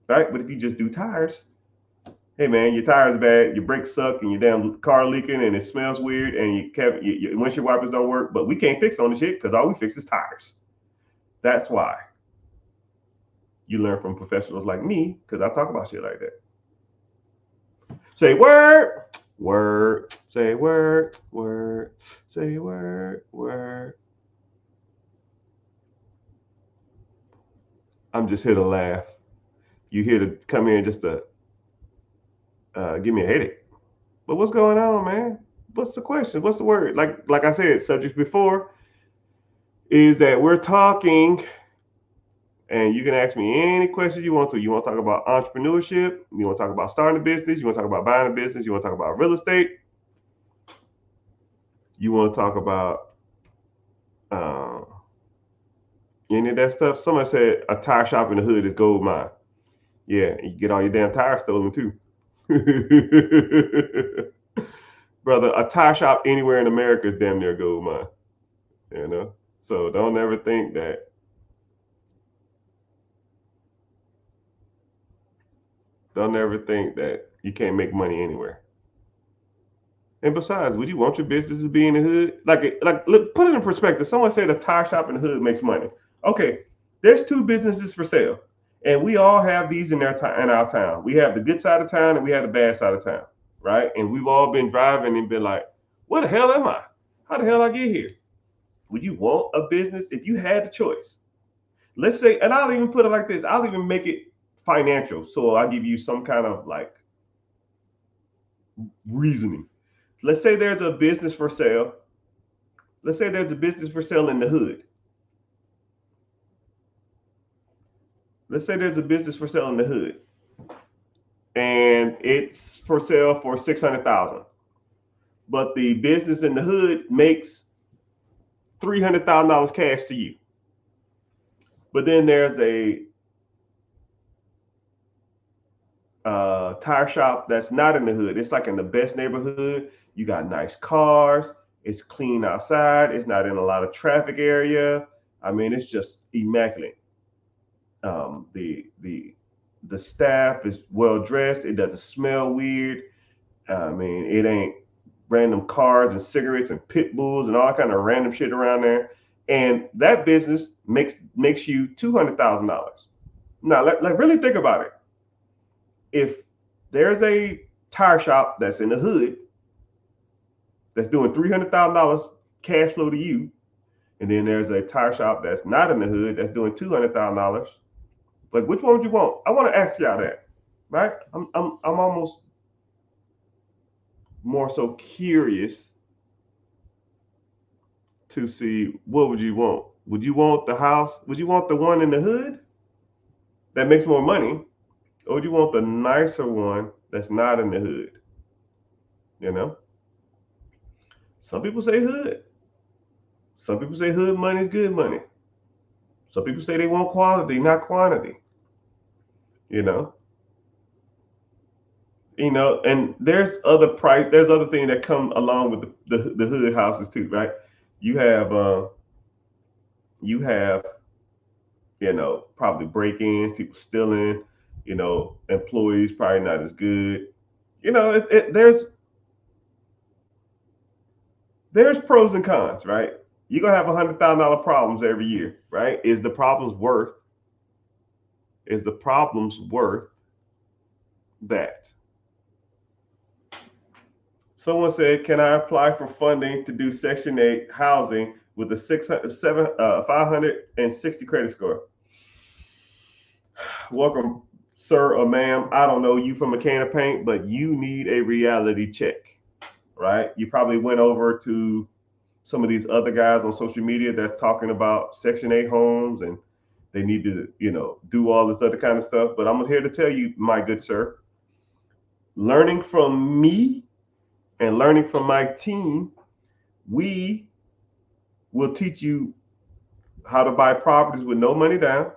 right? But if you just do tires, hey man, your tires bad, your brakes suck, and your damn car leaking, and it smells weird, and your windshield wipers don't work, but we can't fix on the shit because all we fix is tires. That's why you learn from professionals like me, because I talk about shit like that. Say word, word, say word, word, say word, word. I'm just here to laugh. You here to come in just to give me a headache. But what's going on, man? What's the question? What's the word? Like I said, subjects before is that we're talking, and you can ask me any questions you want to. You want to talk about entrepreneurship? You want to talk about starting a business? You want to talk about buying a business? You want to talk about real estate? You want to talk about any of that stuff? Somebody said a tire shop in the hood is gold mine. Yeah, you get all your damn tires stolen too. Brother, a tire shop anywhere in America is damn near gold mine. You know? So don't ever think that. Don't ever think that you can't make money anywhere. And besides, would you want your business to be in the hood? Look, put it in perspective. Someone said a tire shop in the hood makes money. Okay, there's two businesses for sale, and we all have these in our town. We have the good side of town, and we have the bad side of town, right? And we've all been driving and been like, "Where the hell am I? How the hell I get here?" Would you want a business if you had the choice? Let's say, and I'll even put it like this. I'll even make it financial. So I'll give you some kind of like reasoning. Let's say there's a business for sale. Let's say there's a business for sale in the hood. Let's say there's a business for sale in the hood, and it's for sale for $600,000. But the business in the hood makes $300,000 cash to you. But then there's a tire shop that's not in the hood. It's like in the best neighborhood. You got nice cars. It's clean outside. It's not in a lot of traffic area. I mean, it's just immaculate. The staff is well dressed. It doesn't smell weird. I mean, it ain't random cars and cigarettes and pit bulls and all kind of random shit around there. And that business makes you $200,000. Now, really think about it. If there's a tire shop that's in the hood that's doing $300,000 cash flow to you, and then there's a tire shop that's not in the hood that's doing $200,000, like which one would you want? I want to ask y'all that, right? I'm almost more so curious to see what would you want? Would you want the house? Would you want the one in the hood that makes more money? Or would you want the nicer one that's not in the hood? You know? Some people say hood. Some people say hood money is good money. Some people say they want quality, not quantity. You know? And there's other things that come along with the hood houses too, right? You have probably break-ins, people stealing, employees probably not as good. There's pros and cons, right? You're gonna have $100,000 problems every year, right? Is the problems worth that? Someone said, "Can I apply for funding to do Section 8 housing with a 560 credit score?" Welcome, sir or ma'am. I don't know you from a can of paint, but you need a reality check, right? You probably went over to some of these other guys on social media that's talking about Section 8 homes and they need to, do all this other kind of stuff. But I'm here to tell you, my good sir, learning from me and learning from my team, we will teach you how to buy properties with no money down.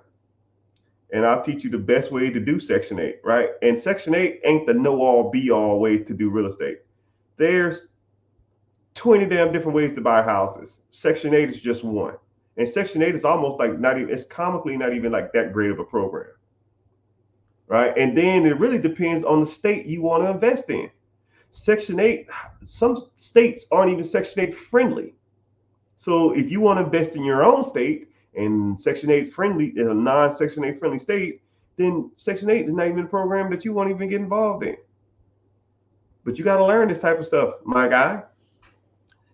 And I'll teach you the best way to do Section 8, right? And Section 8 ain't the know-all, be-all way to do real estate. There's 20 damn different ways to buy houses. Section 8 is just one. And Section 8 is almost like not even, it's comically not even like that great of a program, right? And then it really depends on the state you want to invest in. Section 8, some states aren't even Section 8 friendly. So if you want to invest in your own state and Section 8 friendly, in a non-Section 8 friendly state, then Section 8 is not even a program that you won't even get involved in. But you got to learn this type of stuff, my guy.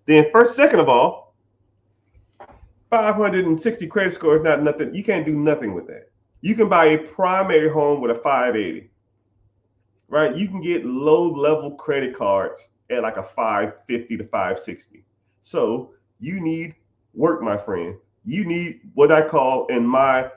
Then second of all, 560 credit score is not nothing. You can't do nothing with that. You can buy a primary home with a 580, right? You can get low-level credit cards at like a 550 to 560. So you need work, my friend. You need what I call in one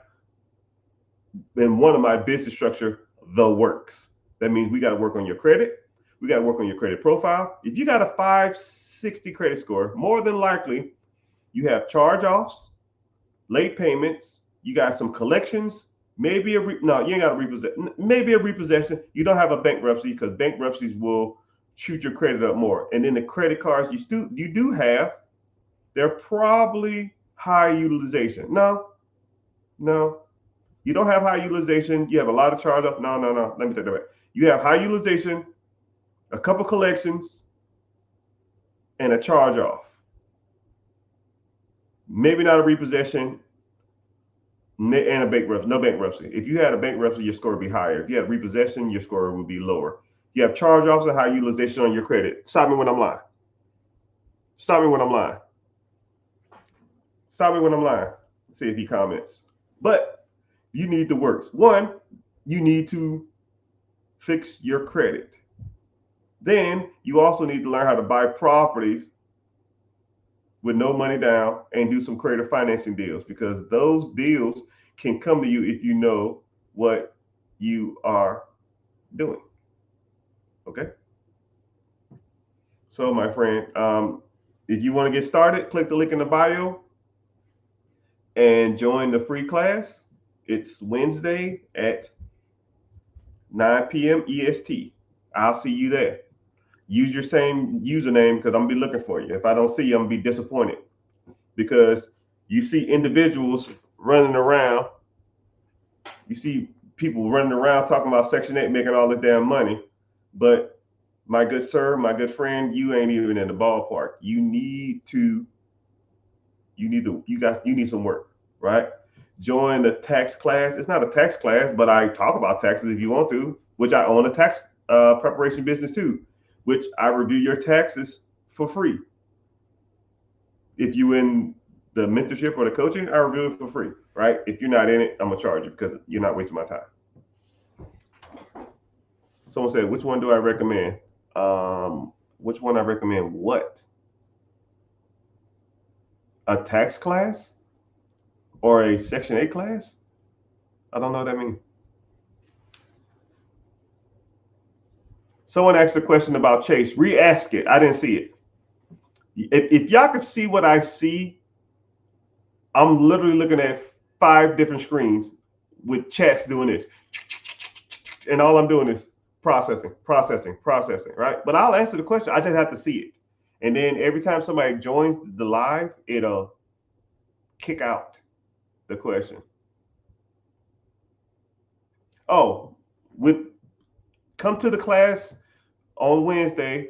of my business structure, the works. That means we got to work on your credit. We got to work on your credit profile. If you got a 560 credit score, more than likely you have charge-offs, late payments, you got some collections, maybe you ain't got a repossession, maybe a repossession. You don't have a bankruptcy because bankruptcies will shoot your credit up more. And then the credit cards you do have, they're probably high utilization. No, you don't have high utilization. You have a lot of charge-off. No. Let me take that back. You have high utilization, a couple collections, and a charge-off. Maybe not a repossession and a bankruptcy. No bankruptcy. If you had a bankruptcy, your score would be higher. If you had repossession, your score would be lower. You have charge-offs and high utilization on your credit. Stop me when I'm lying. Stop me when I'm lying. See if he comments. But you need the works. One, you need to fix your credit. Then you also need to learn how to buy properties with no money down and do some creative financing deals, because those deals can come to you if you know what you are doing. Okay. So my friend, if you want to get started, click the link in the bio and join the free class. It's Wednesday at 9 p.m. EST. I'll see you there. Use your same username because I'm gonna be looking for you. If I don't see you, I'm gonna be disappointed, because you see individuals running around. You see people running around talking about Section 8 making all this damn money, but my good sir, my good friend, you ain't even in the ballpark. You need some work, right? Join the tax class. It's not a tax class, but I talk about taxes if you want to, which I own a tax preparation business too, which I review your taxes for free. If you in the mentorship or the coaching, I review it for free, right? If you're not in it, I'm gonna charge you because you're not wasting my time. Someone said, which one do I recommend? Which one I recommend what? A tax class or a Section 8 class? I don't know what that means. Someone asked a question about Chase. Re-ask it. I didn't see it. If y'all could see what I see, I'm literally looking at 5 different screens with chats doing this. And all I'm doing is processing, right? But I'll answer the question. I just have to see it. And then every time somebody joins the live, it'll kick out the question. Oh, come to the class on Wednesday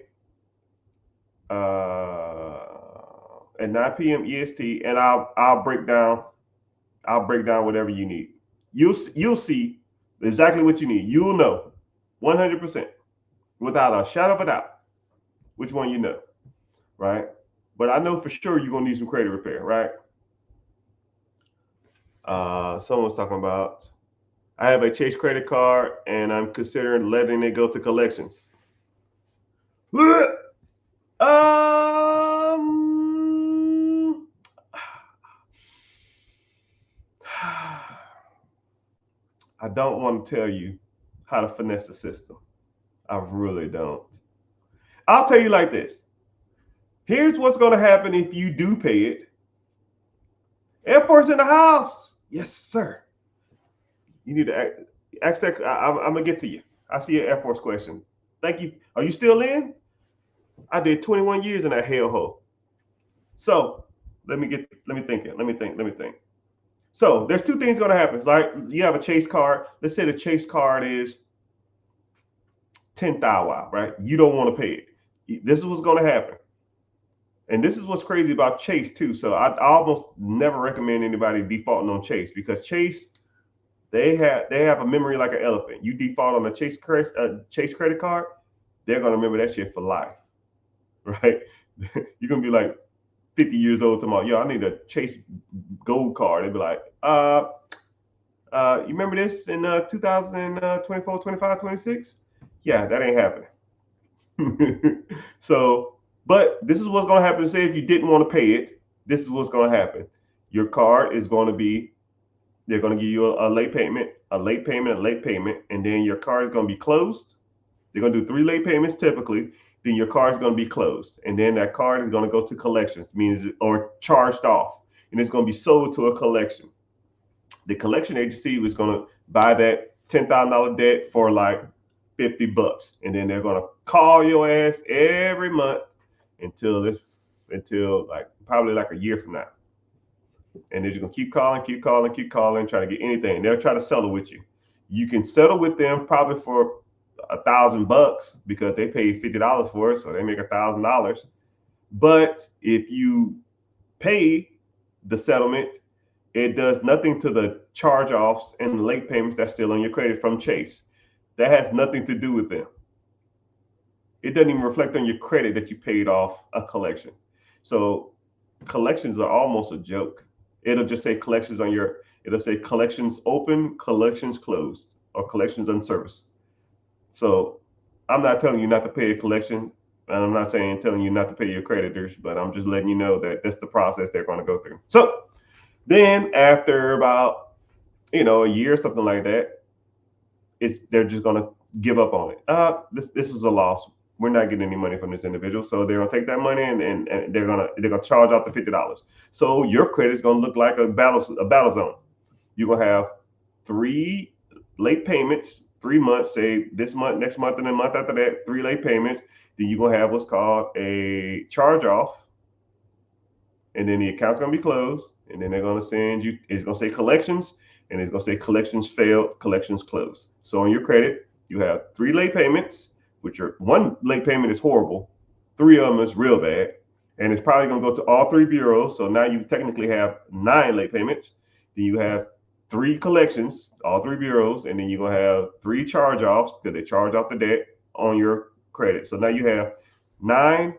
at 9 p.m. EST, and I'll break down whatever you need. You'll see exactly what you need. You'll know 100% without a shadow of a doubt which one you know, right? But I know for sure you're gonna need some credit repair, right? Someone's talking about I have a Chase credit card and I'm considering letting it go to collections. I don't want to tell you how to finesse the system. I really don't. I'll tell you like this. Here's what's going to happen if you do pay it. Air Force in the house. Yes, sir. You need to ask that. I'm going to get to you. I see your Air Force question. Thank you. Are you still in? I did 21 years in that hellhole. So let me think. So there's two things going to happen. It's like you have a Chase card. Let's say the Chase card is 10,000, right? You don't want to pay it. This is what's going to happen. And this is what's crazy about Chase too. So I almost never recommend anybody defaulting on Chase because Chase, they have a memory like an elephant. You default on a Chase credit card, they're gonna remember that shit for life, right? You're gonna be like 50 years old tomorrow. Yo, I need a Chase Gold card. They'd be like, you remember this in 2024, 25, 26? Yeah, that ain't happening. So. But this is what's going to happen. Say if you didn't want to pay it, this is what's going to happen. Your card is going to be, they're going to give you a late payment, and then your card is going to be closed. They're going to do 3 late payments typically. Then your card is going to be closed, and then that card is going to go to collections, or charged off, and it's going to be sold to a collection. The collection agency is going to buy that $10,000 debt for like $50, and then they're going to call your ass every month until like probably like a year from now. And they're just gonna keep calling, trying to get anything. They'll try to settle with you. You can settle with them probably for $1,000 because they paid $50 for it, so they make $1,000. But if you pay the settlement, it does nothing to the charge-offs and the late payments that's still on your credit from Chase. That has nothing to do with them. It doesn't even reflect on your credit that you paid off a collection. So collections are almost a joke. It'll just say collections it'll say collections open, collections closed, or collections unserviced. So I'm not telling you not to pay a collection, and I'm not telling you not to pay your creditors, but I'm just letting you know that that's the process they're going to go through. So then after about, a year, something like that, they're just going to give up on it. This is a loss. We're not getting any money from this individual. So they're gonna take that money and they're gonna charge out the $50. So your credit is gonna look like a battle zone. You're gonna have 3 late payments, 3 months, say this month, next month, and the month after that, 3 late payments. Then you're gonna have what's called a charge off. And then the account's gonna be closed. And then they're gonna send you, it's gonna say collections, and it's gonna say collections failed, collections closed. So on your credit, you have 3 late payments, which are 1 late payment is horrible, 3 of them is real bad, and it's probably going to go to all 3 bureaus. So now you technically have 9 late payments. Then you have 3 collections, all 3 bureaus, and then you're going to have 3 charge-offs because they charge off the debt on your credit. So now you have 9,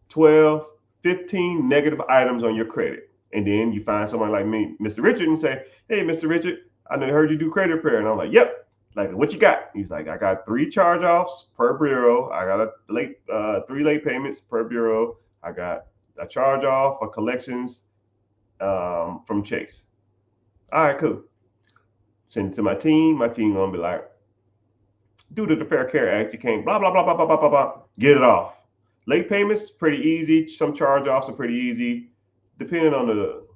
12, 15 negative items on your credit. And then you find someone like me, Mr. Richard, and say, hey, Mr. Richard, I heard you do credit repair. And I'm like, yep. Like, what you got? He's like, I got 3 charge-offs per bureau. I got 3 late payments per bureau. I got a charge-off for collections from Chase. All right, cool. Send it to my team. My team gonna be like, due to the Fair Care Act, you can't blah, blah, blah, blah, blah, blah, blah, blah. Get it off. Late payments, pretty easy. Some charge-offs are pretty easy. Depending on who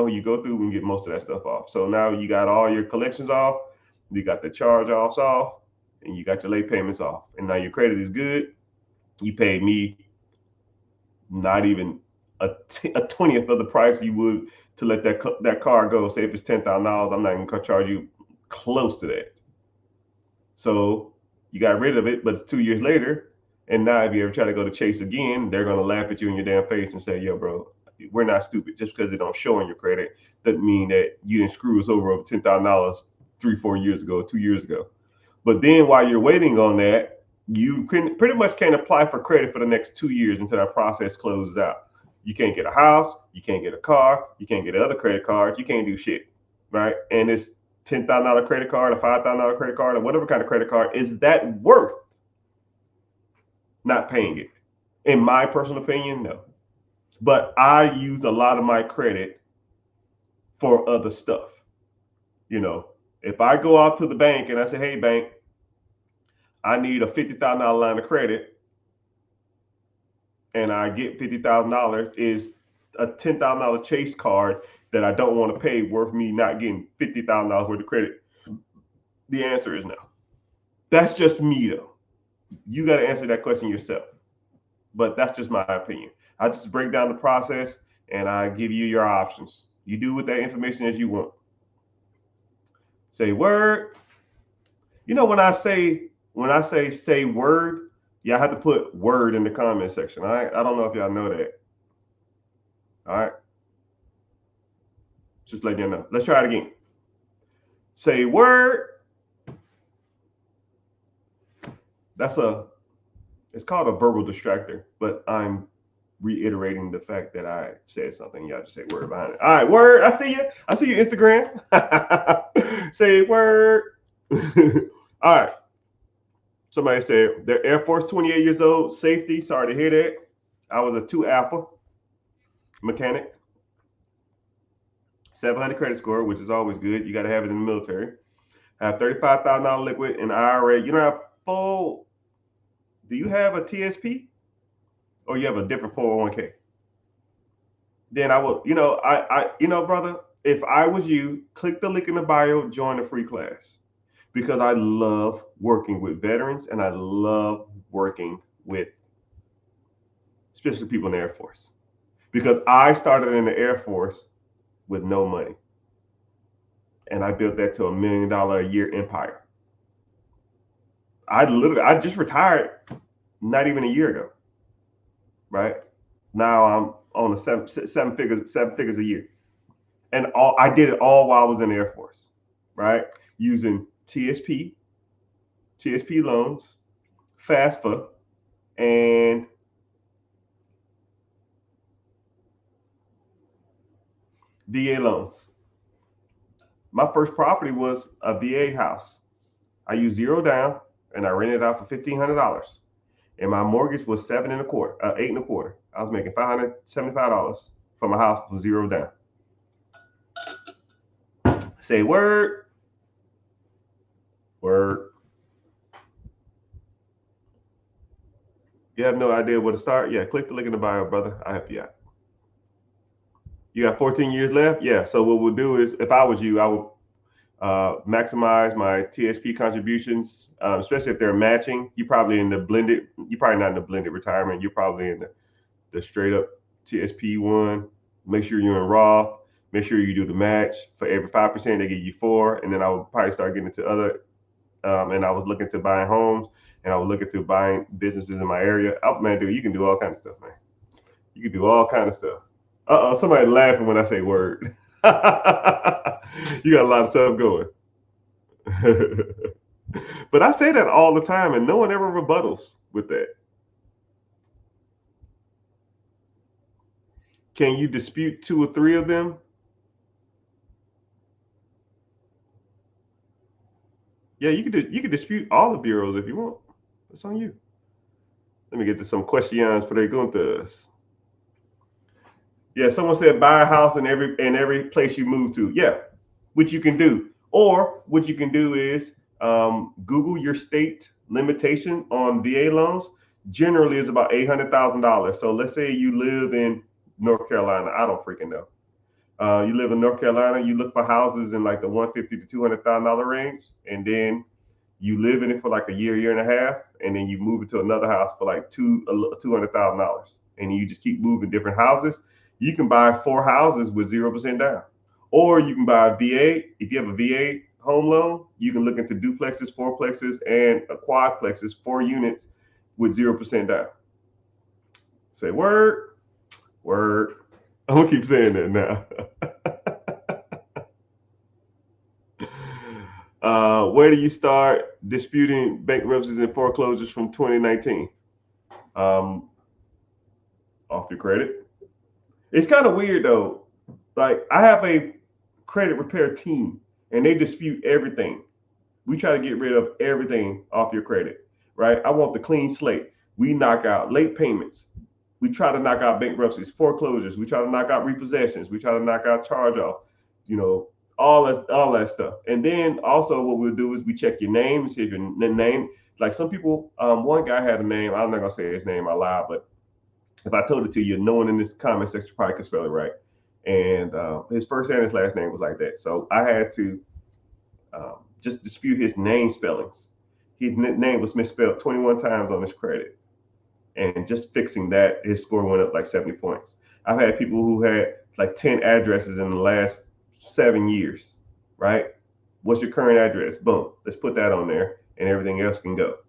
you go through, we can get most of that stuff off. So now you got all your collections off. You got the charge-offs off, and you got your late payments off. And now your credit is good. You paid me not even a 20th of the price you would to let that car go. Say if it's $10,000, I'm not even going to charge you close to that. So you got rid of it, but it's 2 years later, And now if you ever try to go to Chase again, they're gonna laugh at you in your damn face and say, "Yo, bro, we're not stupid. Just because it don't show on your credit doesn't mean that you didn't screw us over $10,000 3-4 years ago, 2 years ago." But then while you're waiting on that, you can pretty much can't apply for credit for the next 2 years until that process closes out. You can't get a house, you can't get a car, you can't get other credit cards, you can't do shit, right? And this $10,000 credit card, a $5,000 credit card, or whatever kind of credit card, is that worth not paying it? In my personal opinion, no. But I use a lot of my credit for other stuff. You know, if I go out to the bank and I say, "Hey, bank, I need a $50,000 line of credit," and I get $50,000, is a $10,000 Chase card that I don't want to pay worth me not getting $50,000 worth of credit? The answer is no. That's just me, though. You got to answer that question yourself. But that's just my opinion. I just break down the process and I give you your options. You do with that information as you want. Say word. You know, when I say say word, yeah, I have to put word in the comment section. All right. I don't know if y'all know that. All right. Just letting you know. Let's try it again. Say word. It's called a verbal distractor, but I'm reiterating the fact that I said something. Y'all just say word behind it. All right, word. I see you. I see your Instagram. Say word. All right. Somebody said they're Air Force, 28 years old, safety. Sorry to hear that. I was a 2 Alpha mechanic. 700 credit score, which is always good. You got to have it in the military. I have $35,000 liquid in IRA. You know how full. Do you have a TSP or you have a different 401k? Then I will, brother, if I was you, click the link in the bio, join the free class, because I love working with veterans and I love working with especially people in the Air Force, because I started in the Air Force with no money and I built that to $1 million a year empire. I just retired not even a year ago, right? Now I'm on the seven figures a year. And I did it all while I was in the Air Force, right? Using TSP loans, FAFSA, and VA loans. My first property was a VA house. I used zero down and I rented it out for $1,500. And my mortgage was 8.25. I was making $575 for my house for zero down. Say word. Word. You have no idea where to start? Yeah, click the link in the bio, brother. I'll help you out. You got 14 years left? Yeah. So what we'll do is, if I was you, I would maximize my TSP contributions, especially if they're matching. You're probably not in the blended retirement. You're probably in the straight up TSP one. Make sure you're in Roth. Make sure you do the match. For every 5%, they give you 4. And then I would probably start getting into other. And I was looking to buying homes, and I was looking to buying businesses in my area. Oh man, dude, you can do all kinds of stuff, man. You can do all kinds of stuff. Somebody laughing when I say word. You got a lot of stuff going. But I say that all the time, and no one ever rebuttals with that. Can you dispute 2 or 3 of them? Yeah, you can dispute all the bureaus if you want. It's on you. Let me get to some questions preguntas. Yeah, someone said buy a house in every place you move to. Yeah, which you can do. Or what you can do is Google your state limitation on VA loans. Generally, is about $800,000. So let's say you live in North Carolina. I don't freaking know. You live in North Carolina. You look for houses in like the $150,000 to $200,000 range, and then you live in it for like a year and a half, and then you move into another house for like $200,000, and you just keep moving different houses. You can buy 4 houses with 0% down, or you can buy a VA. If you have a VA home loan, you can look into duplexes, fourplexes, and quadplexes, 4 units with 0% down. Say word, word. I'm gonna keep saying that now. Where do you start disputing bankruptcies and foreclosures from 2019? Off your credit. It's kind of weird though. Like I have a credit repair team and they dispute everything. We try to get rid of everything off your credit, right? I want the clean slate. We knock out late payments. We try to knock out bankruptcies, foreclosures. We try to knock out repossessions. We try to knock out charge off, all that stuff. And then also what we'll do is we check your name and see if your name, like some people, one guy had a name. I'm not gonna say his name out loud, but if I told it to you, no one in this comment section probably could spell it right. And his first and his last name was like that. So I had to just dispute his name spellings. His name was misspelled 21 times on his credit. And just fixing that, his score went up like 70 points. I've had people who had like 10 addresses in the last 7 years, right? What's your current address? Boom. Let's put that on there and everything else can go.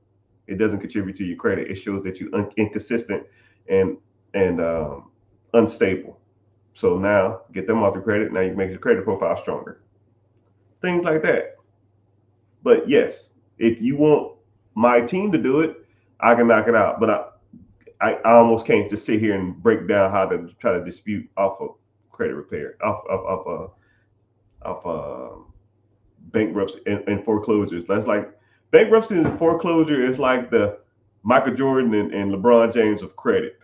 It doesn't contribute to your credit. It shows that you're inconsistent and unstable. So now get them off the credit. Now you make your credit profile stronger. Things like that. But yes, if you want my team to do it, I can knock it out. But I almost can't just sit here and break down how to try to dispute off of credit repair, off bankruptcy and foreclosures. That's like bankruptcy and foreclosure is like the Michael Jordan and LeBron James of credit.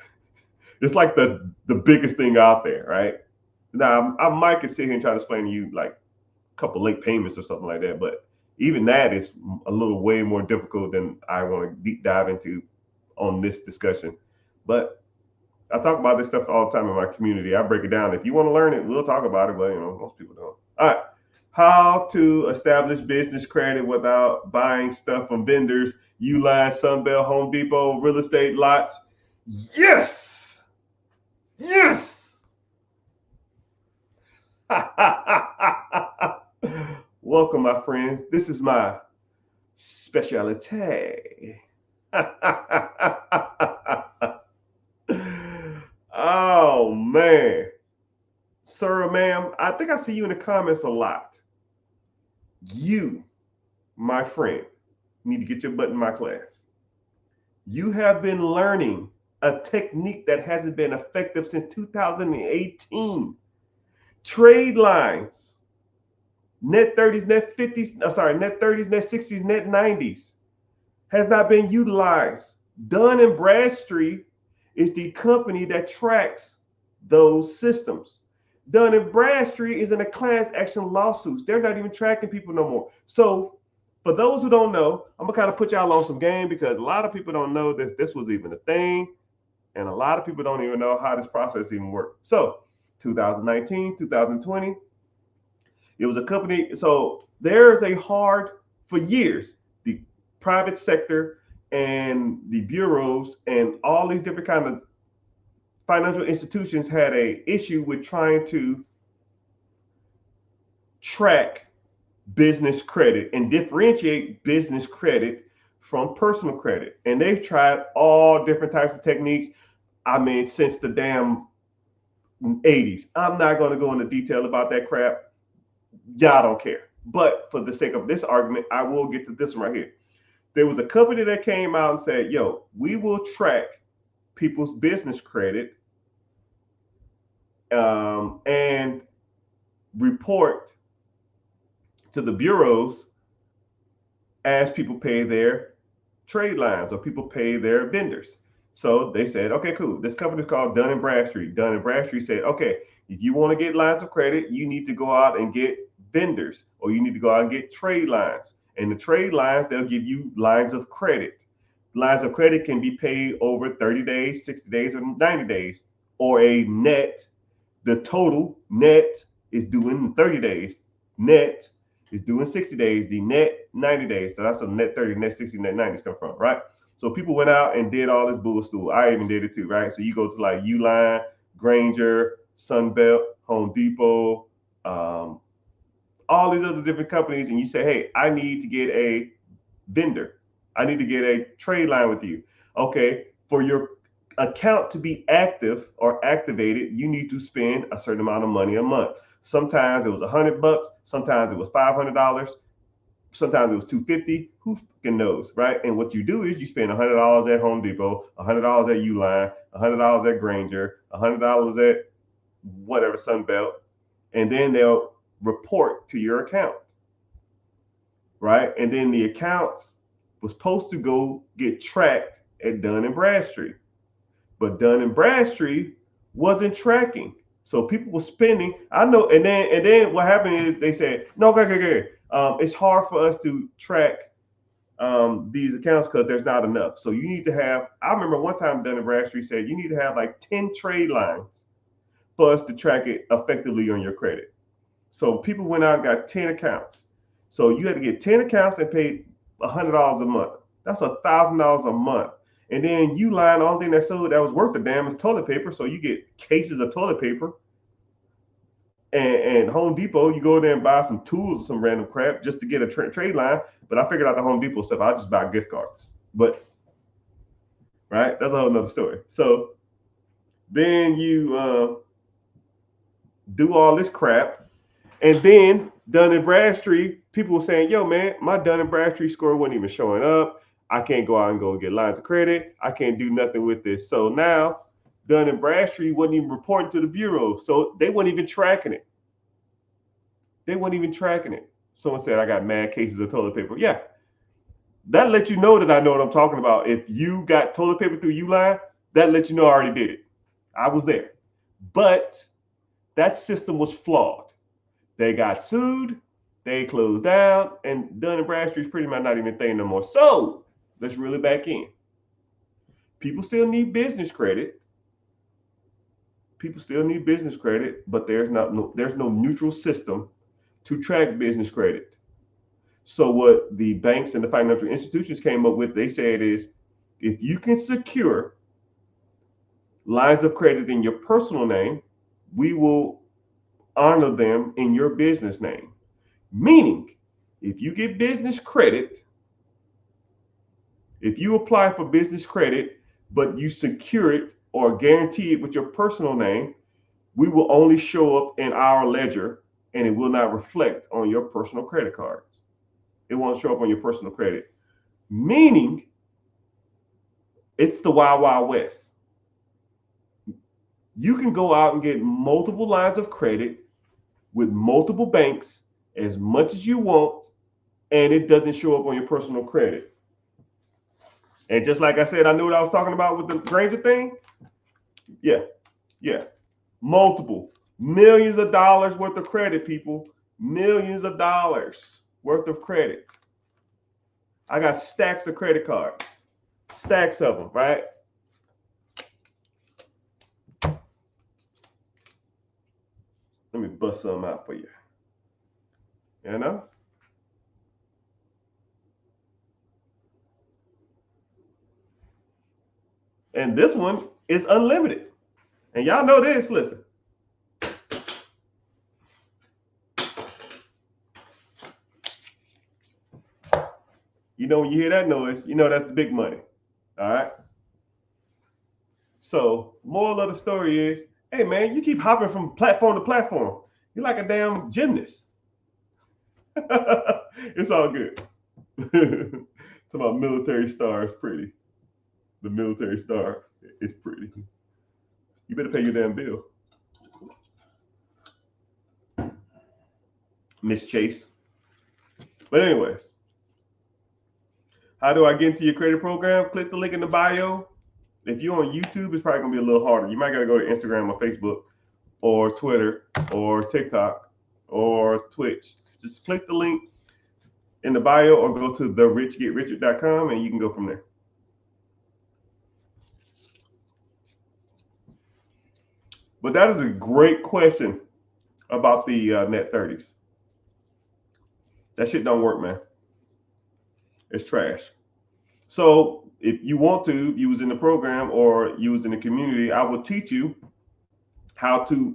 It's like the biggest thing out there, right? Now I might could sit here and try to explain to you like a couple late payments or something like that, but even that is a little way more difficult than I want to deep dive into on this discussion. But I talk about this stuff all the time in my community. I break it down. If you want to learn it, we'll talk about it, but most people don't. All right. How to establish business credit without buying stuff from vendors, Uline, Sunbelt, Home Depot, real estate lots. Yes. Yes. Welcome, my friends. This is my specialty. Oh, man. Sir or ma'am, I think I see you in the comments a lot. You, my friend, need to get your butt in my class. You have been learning a technique that hasn't been effective since 2018. Trade lines, net 30s, net 50s, net 30s, net 60s, net 90s has not been utilized. Dun & Bradstreet is the company that tracks those systems. Dun & Bradstreet is in a class action lawsuits. They're not even tracking people no more. So for those who don't know, I'm gonna kind of put y'all on some game because a lot of people don't know that this was even a thing. And a lot of people don't even know how this process even worked. So 2019, 2020, it was a company. So there's for years, the private sector and the bureaus and all these different kind of financial institutions had a issue with trying to track business credit and differentiate business credit from personal credit. And they've tried all different types of techniques. I mean, since the damn 80s. I'm not going to go into detail about that crap. Y'all don't care. But for the sake of this argument, I will get to this one right here. There was a company that came out and said, yo, we will track people's business credit and report to the bureaus as people pay their trade lines or people pay their vendors. So they said, okay, cool. This company is called Dun & Bradstreet. Dun & Bradstreet said, okay, if you want to get lines of credit, you need to go out and get vendors or you need to go out and get trade lines. And the trade lines, they'll give you lines of credit. Lines of credit can be paid over 30 days, 60 days, or 90 days, or a net. The total net is due in 30 days. Net is due in 60 days. The net 90 days. So that's a net 30, net 60, net 90 come from, right? So people went out and did all this bullshit. I even did it too, right? So you go to like Uline, Grainger, Sunbelt, Home Depot, all these other different companies, and you say, hey, I need to get a vendor. I need to get a trade line with you. Okay, for your account to be active or activated, you need to spend a certain amount of money a month. Sometimes it was $100, sometimes it was $500, sometimes it was $250. Who fucking knows, right? And what you do is you spend $100 at Home Depot, $100 at Uline, $100 at Granger, $100 at whatever Sunbelt, and then they'll report to your account, right? And then the accounts was supposed to go get tracked at Dun and Bradstreet, but Dun and Bradstreet wasn't tracking. So people were spending. I know, and then what happened is they said, no, okay. It's hard for us to track these accounts because there's not enough. So you need to have. I remember one time Dun and Bradstreet said you need to have like 10 trade lines for us to track it effectively on your credit. So people went out and got 10 accounts. So you had to get 10 accounts and pay $100 a month. That's $1,000 a month. And then Uline, the only thing that sold that was worth a damn is toilet paper. So you get cases of toilet paper. And Home Depot, you go there and buy some tools or some random crap just to get a trade line. But I figured out the Home Depot stuff. I'll just buy gift cards. But, right, that's a whole nother story. So then you do all this crap. And then Dun and Bradstreet, people were saying, yo, man, my Dun and Bradstreet score wasn't even showing up. I can't go out and go get lines of credit. I can't do nothing with this. So now Dun and Bradstreet wasn't even reporting to the bureau. So they weren't even tracking it. Someone said, I got mad cases of toilet paper. Yeah. That lets you know that I know what I'm talking about. If you got toilet paper through Uline, that lets you know I already did it. I was there. But that system was flawed. They got sued, they closed down, and Dun and Bradstreet's pretty much not even a thing no more. So let's reel it back in. People still need business credit. But there's no neutral system to track business credit. So what the banks and the financial institutions came up with, they said is, if you can secure lines of credit in your personal name, we will honor them in your business name. Meaning, if you get business credit, if you apply for business credit, but you secure it or guarantee it with your personal name, we will only show up in our ledger and it will not reflect on your personal credit cards. It won't show up on your personal credit. Meaning, it's the Wild Wild West. You can go out and get multiple lines of credit with multiple banks as much as you want, and it doesn't show up on your personal credit. And just like I said, I knew what I was talking about with the Granger thing. Yeah. Multiple millions of dollars worth of credit, people. Millions of dollars worth of credit. I got stacks of credit cards. Stacks of them, right? Let me bust some out for you. You know? And this one is unlimited. And y'all know this, listen. You know, when you hear that noise, you know that's the big money. All right. So, moral of the story is, hey man, you keep hopping from platform to platform. You're like a damn gymnast. It's all good. Talking about military star is pretty. The military star is pretty. You better pay your damn bill. Miss Chase. But anyways, how do I get into your credit program? Click the link in the bio. If you're on YouTube, it's probably gonna be a little harder. You might gotta go to Instagram or Facebook or Twitter or TikTok or Twitch. Just click the link in the bio or go to therichgetrichard.com and you can go from there. But that is a great question about the net 30s. That shit don't work, man. It's trash. So if you want to use in the program or use in the community, I will teach you how to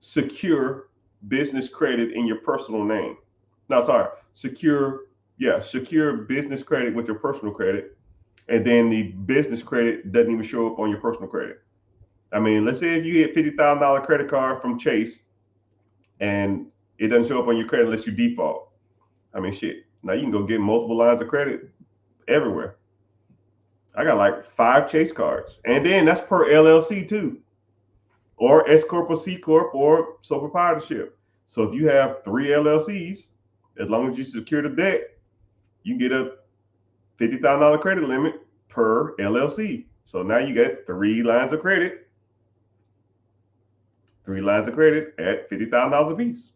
secure business credit in your personal name. No, sorry, secure business credit with your personal credit. and then the business credit doesn't even show up on your personal credit. I mean, let's say if you get $50,000 credit card from Chase and it doesn't show up on your credit unless you default. I mean, shit. Now you can go get multiple lines of credit everywhere. I got like 5 Chase cards, and then that's per LLC too, or S corp or C corp or sole proprietorship. So if you have 3 LLCs, as long as you secure the debt, you get a $50,000 credit limit per LLC. So now you get 3 lines of credit, 3 lines of credit at $50,000 a piece.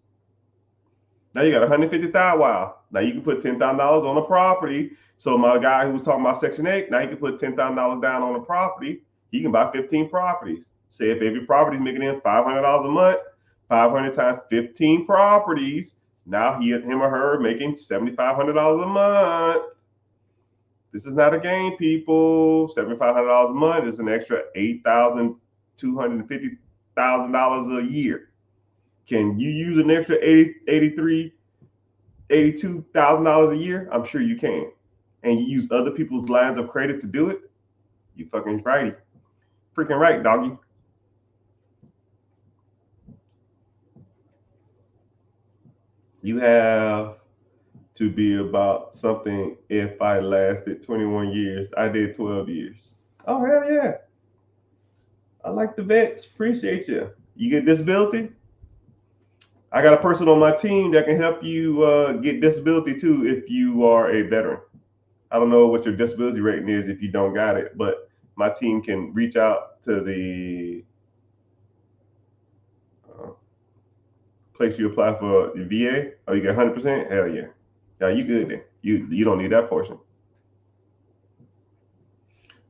Now you got 150,000. Wow. Now you can put $10,000 on a property. So my guy who was talking about Section 8, now he can put $10,000 down on a property. He can buy 15 properties. Say if every property is making in $500 a month, 500 times 15 properties. Now him or her making $7,500 a month. This is not a game, people. $7,500 a month is an extra $8,250,000 a year. Can you use an extra $82,000 a year? I'm sure you can. And you use other people's lines of credit to do it? You fucking righty. Freaking right, doggy. You have to be about something if I lasted 21 years. I did 12 years. Oh, hell yeah. I like the vets. Appreciate you. You get disability? I got a person on my team that can help you get disability too if you are a veteran. I don't know what your disability rating is if you don't got it, but my team can reach out to the place you apply for the VA. Oh, you get 100%? Hell yeah. Yeah, you good then. You don't need that portion.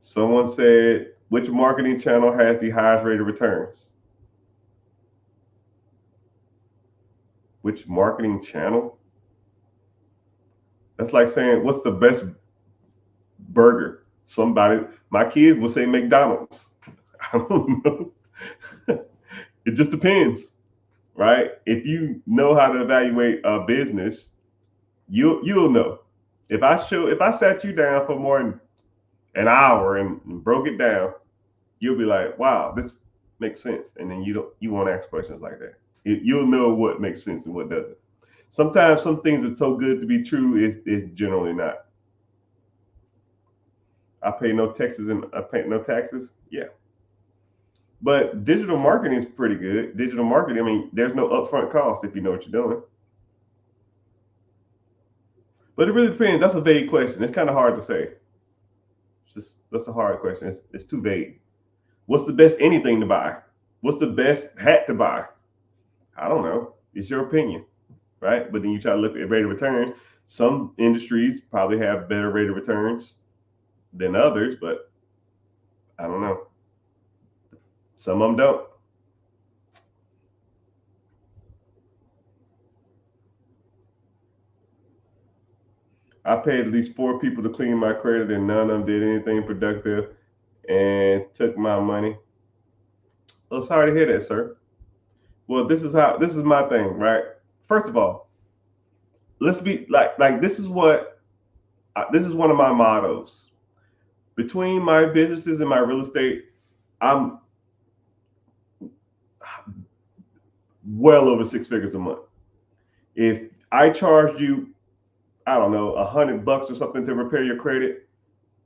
Someone said, which marketing channel has the highest rate of returns? Which marketing channel? That's like saying, what's the best burger? My kids will say McDonald's. I don't know. It just depends, right? If you know how to evaluate a business, you'll know. If I sat you down for more than an hour and broke it down, you'll be like, wow, this makes sense. And then you won't ask questions like that. You'll know what makes sense and what doesn't. Sometimes some things are so good to be true, it's generally not. I pay no taxes and I pay no taxes. Yeah. But digital marketing is pretty good. Digital marketing, I mean, there's no upfront cost if you know what you're doing. But it really depends. That's a vague question. It's kind of hard to say. That's a hard question. It's too vague. What's the best anything to buy? What's the best hat to buy? I don't know. It's your opinion, right? But then you try to look at rate of returns. Some industries probably have better rate of returns than others, but I don't know. Some of them don't. I paid at least 4 people to clean my credit, and none of them did anything productive and took my money. Well, sorry to hear that, sir. Well, this is my thing, right? First of all, let's be like this is one of my mottos. Between my businesses and my real estate, I'm well over 6 figures a month. If I charged you, I don't know, $100 or something to repair your credit,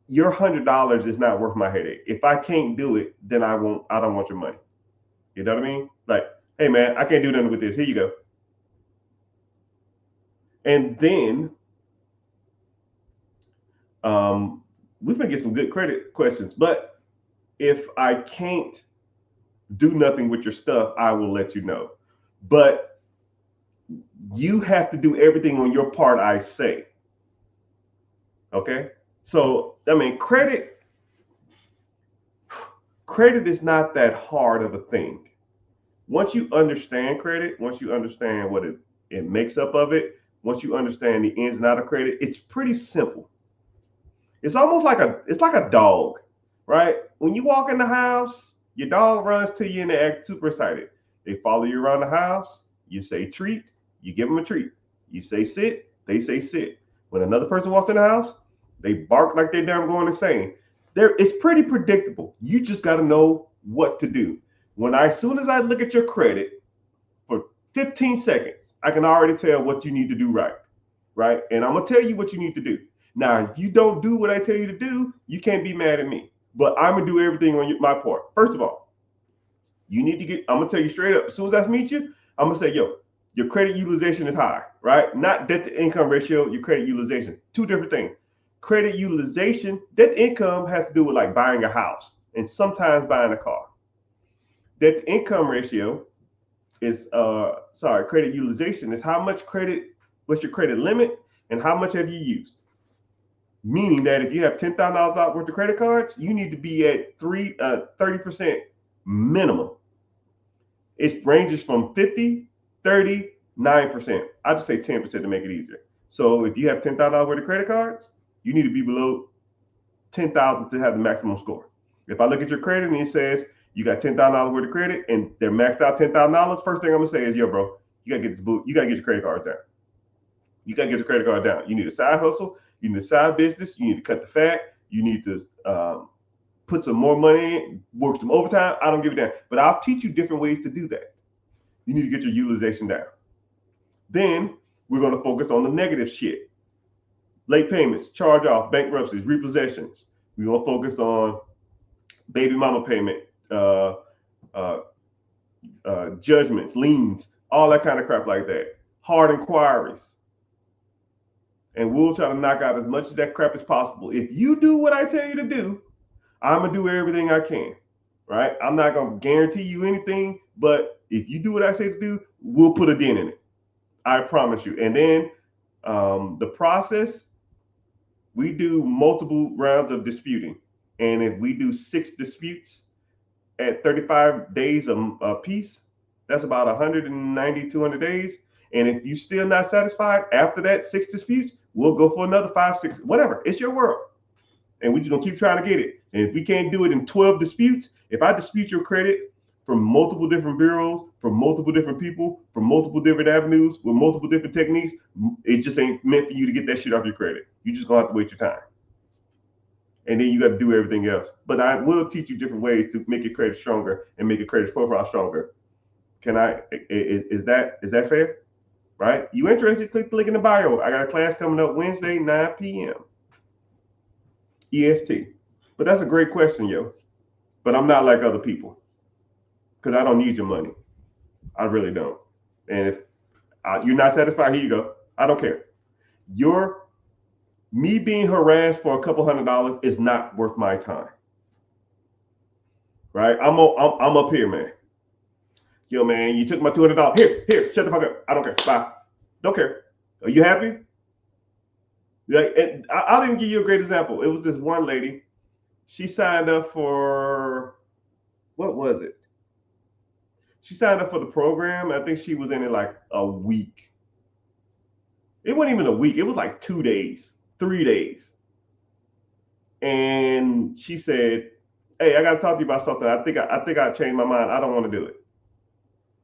your $100 is not worth my headache. If I can't do it, then I don't want your money. You know what I mean? Like, hey man, I can't do nothing with this. Here you go. And then we're gonna get some good credit questions. But if I can't do nothing with your stuff, I will let you know. But you have to do everything on your part, I say. Okay? So, I mean, credit is not that hard of a thing. Once you understand credit, once you understand what it makes up of it, once you understand the ins and outs of credit, it's pretty simple. It's almost like a dog, right? When you walk in the house, your dog runs to you and they act super excited. They follow you around the house. You say treat, you give them a treat. You say sit, they say sit. When another person walks in the house, They bark like they're damn going insane. It's pretty predictable. You just got to know what to do. As soon as I look at your credit for 15 seconds, I can already tell what you need to do right? And I'm gonna tell you what you need to do. Now, if you don't do what I tell you to do, you can't be mad at me. But I'm gonna do everything on my part. First of all, you need to get. I'm gonna tell you straight up. As soon as I meet you, I'm gonna say, yo, your credit utilization is high, right? Not debt to income ratio, your credit utilization. Two different things. Credit utilization, debt to income has to do with like buying a house and sometimes buying a car. Debt to income ratio is credit utilization is how much credit, what's your credit limit, and how much have you used? Meaning that if you have $10,000 worth of credit cards, you need to be at 30% minimum. It ranges from 50, 30, 9%. I just say 10% to make it easier. So if you have $10,000 worth of credit cards, you need to be below 10,000 to have the maximum score. If I look at your credit and it says you got $10,000 worth of credit and they're maxed out $10,000, first thing I'm gonna say is, yo, bro, you gotta get this boot. You gotta get your credit card down. You gotta get your credit card down. You need a side hustle. You need a side business. You need to cut the fat. You need to put some more money in, work some overtime. I don't give a damn. But I'll teach you different ways to do that. You need to get your utilization down. Then we're going to focus on the negative shit. Late payments, charge off, bankruptcies, repossessions. We're going to focus on baby mama payment, judgments, liens, all that kind of crap like that. Hard inquiries. And we'll try to knock out as much of that crap as possible. If you do what I tell you to do, I'm going to do everything I can, right? I'm not going to guarantee you anything, but if you do what I say to do, we'll put a dent in it. I promise you. And then the process, we do multiple rounds of disputing. And if we do 6 disputes at 35 days a piece, that's about 190, 200 days. And if you're still not satisfied after that 6 disputes, we'll go for another 5, 6, whatever. It's your world. And we're just going to keep trying to get it. And if we can't do it in 12 disputes, if I dispute your credit from multiple different bureaus, from multiple different people, from multiple different avenues, with multiple different techniques, it just ain't meant for you to get that shit off your credit. You just going to have to wait your time. And then you got to do everything else. But I will teach you different ways to make your credit stronger and make your credit profile stronger. Is that fair? Right? You interested? Click the link in the bio. I got a class coming up Wednesday, 9 p.m. EST. But that's a great question, yo. But I'm not like other people because I don't need your money. I really don't. And if you're not satisfied, here you go. I don't care. Me being harassed for a couple $100 is not worth my time. Right? I'm up here, man. Yo, man, you took my $200. Here, shut the fuck up. I don't care. Bye. Don't care. Are you happy? Like, I'll even give you a great example. It was this one lady. She signed up for, what was it? She signed up for the program. I think she was in it like a week. It wasn't even a week. It was like 2 days, 3 days. And she said, hey, I got to talk to you about something. I think I changed my mind. I don't want to do it.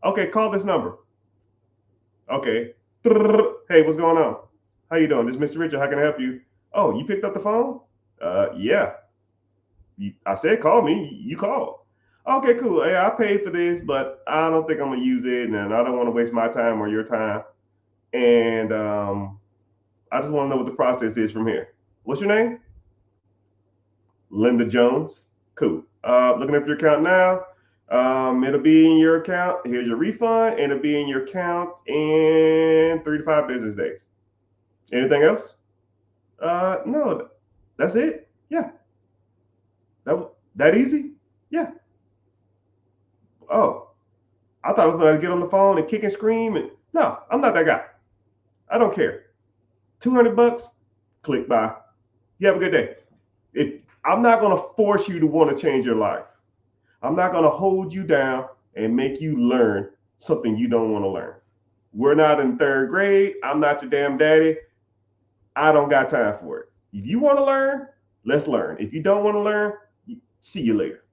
Okay, call this number. Okay. Hey, what's going on? How you doing? This is Mr. Richard. How can I help you? Oh, you picked up the phone? Yeah. I said call me. You called. Okay, cool. Hey, I paid for this, but I don't think I'm going to use it, and I don't want to waste my time or your time. And I just want to know what the process is from here. What's your name? Linda Jones. Cool. Looking at your account now. It'll be in your account. Here's your refund, and it'll be in your account in 3 to 5 business days. Anything else? No, that's it. Yeah. That easy? Yeah. Oh, I thought I was going to get on the phone and kick and scream. And no, I'm not that guy. I don't care. $200, click buy. You have a good day. I'm not going to force you to want to change your life. I'm not going to hold you down and make you learn something you don't want to learn. We're not in 3rd grade. I'm not your damn daddy. I don't got time for it. If you want to learn, let's learn. If you don't want to learn, see you later.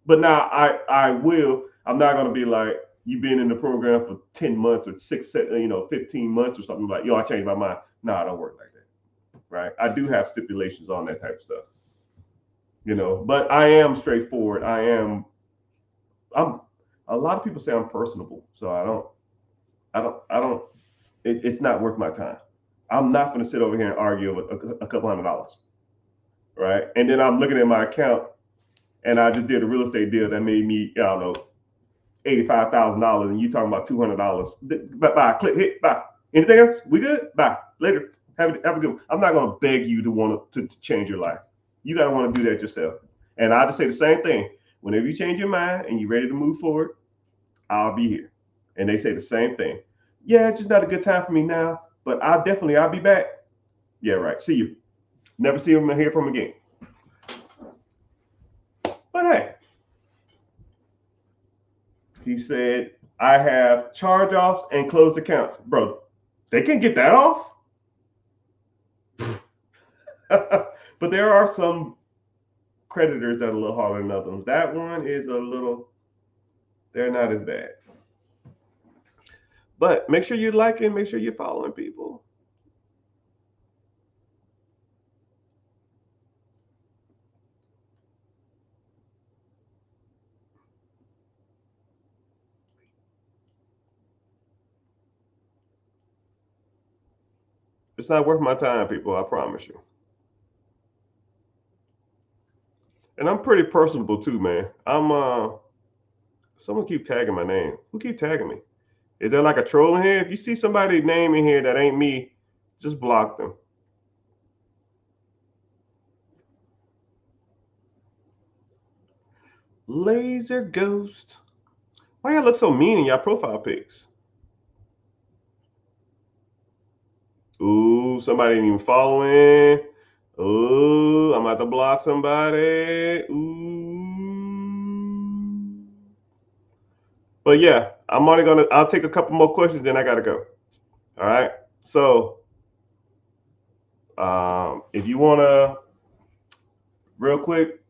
But now I'm not going to be like, you've been in the program for 10 months or 15 months or something like, yo, I changed my mind. No, I don't work like that. right? I do have stipulations on that type of stuff, but I am straightforward. I'm a lot of people say I'm personable, so I don't it's not worth my time. I'm not going to sit over here and argue over a couple $100, right? And then I'm looking at my account and I just did a real estate deal that made me, I don't know, $85,000, and you talking about $200. Bye, click, hit, bye. Anything else? We good? Bye. Later. Have a good one. I'm not going to beg you to change your life. You got to want to do that yourself. And I'll just say the same thing. Whenever you change your mind and you're ready to move forward, I'll be here. And they say the same thing. Yeah, it's just not a good time for me now, but I'll be back. Yeah, right. See you. Never see him or hear from him again. But hey, he said, I have charge-offs and closed accounts. Bro, they can get that off. But there are some creditors that are a little harder than others. That one is they're not as bad. But make sure you're liking, make sure you're following people. It's not worth my time, people, I promise you. And I'm pretty personable too, man. Someone keep tagging my name. Who keep tagging me? Is there like a troll in here? If you see somebody's name in here that ain't me, just block them. Laser Ghost. Why y'all look so mean in y'all profile pics? Ooh, somebody ain't even following. Ooh, I'm about to block somebody. Ooh. But yeah, I'll take a couple more questions, then I gotta go. All right. So if you wanna, real quick,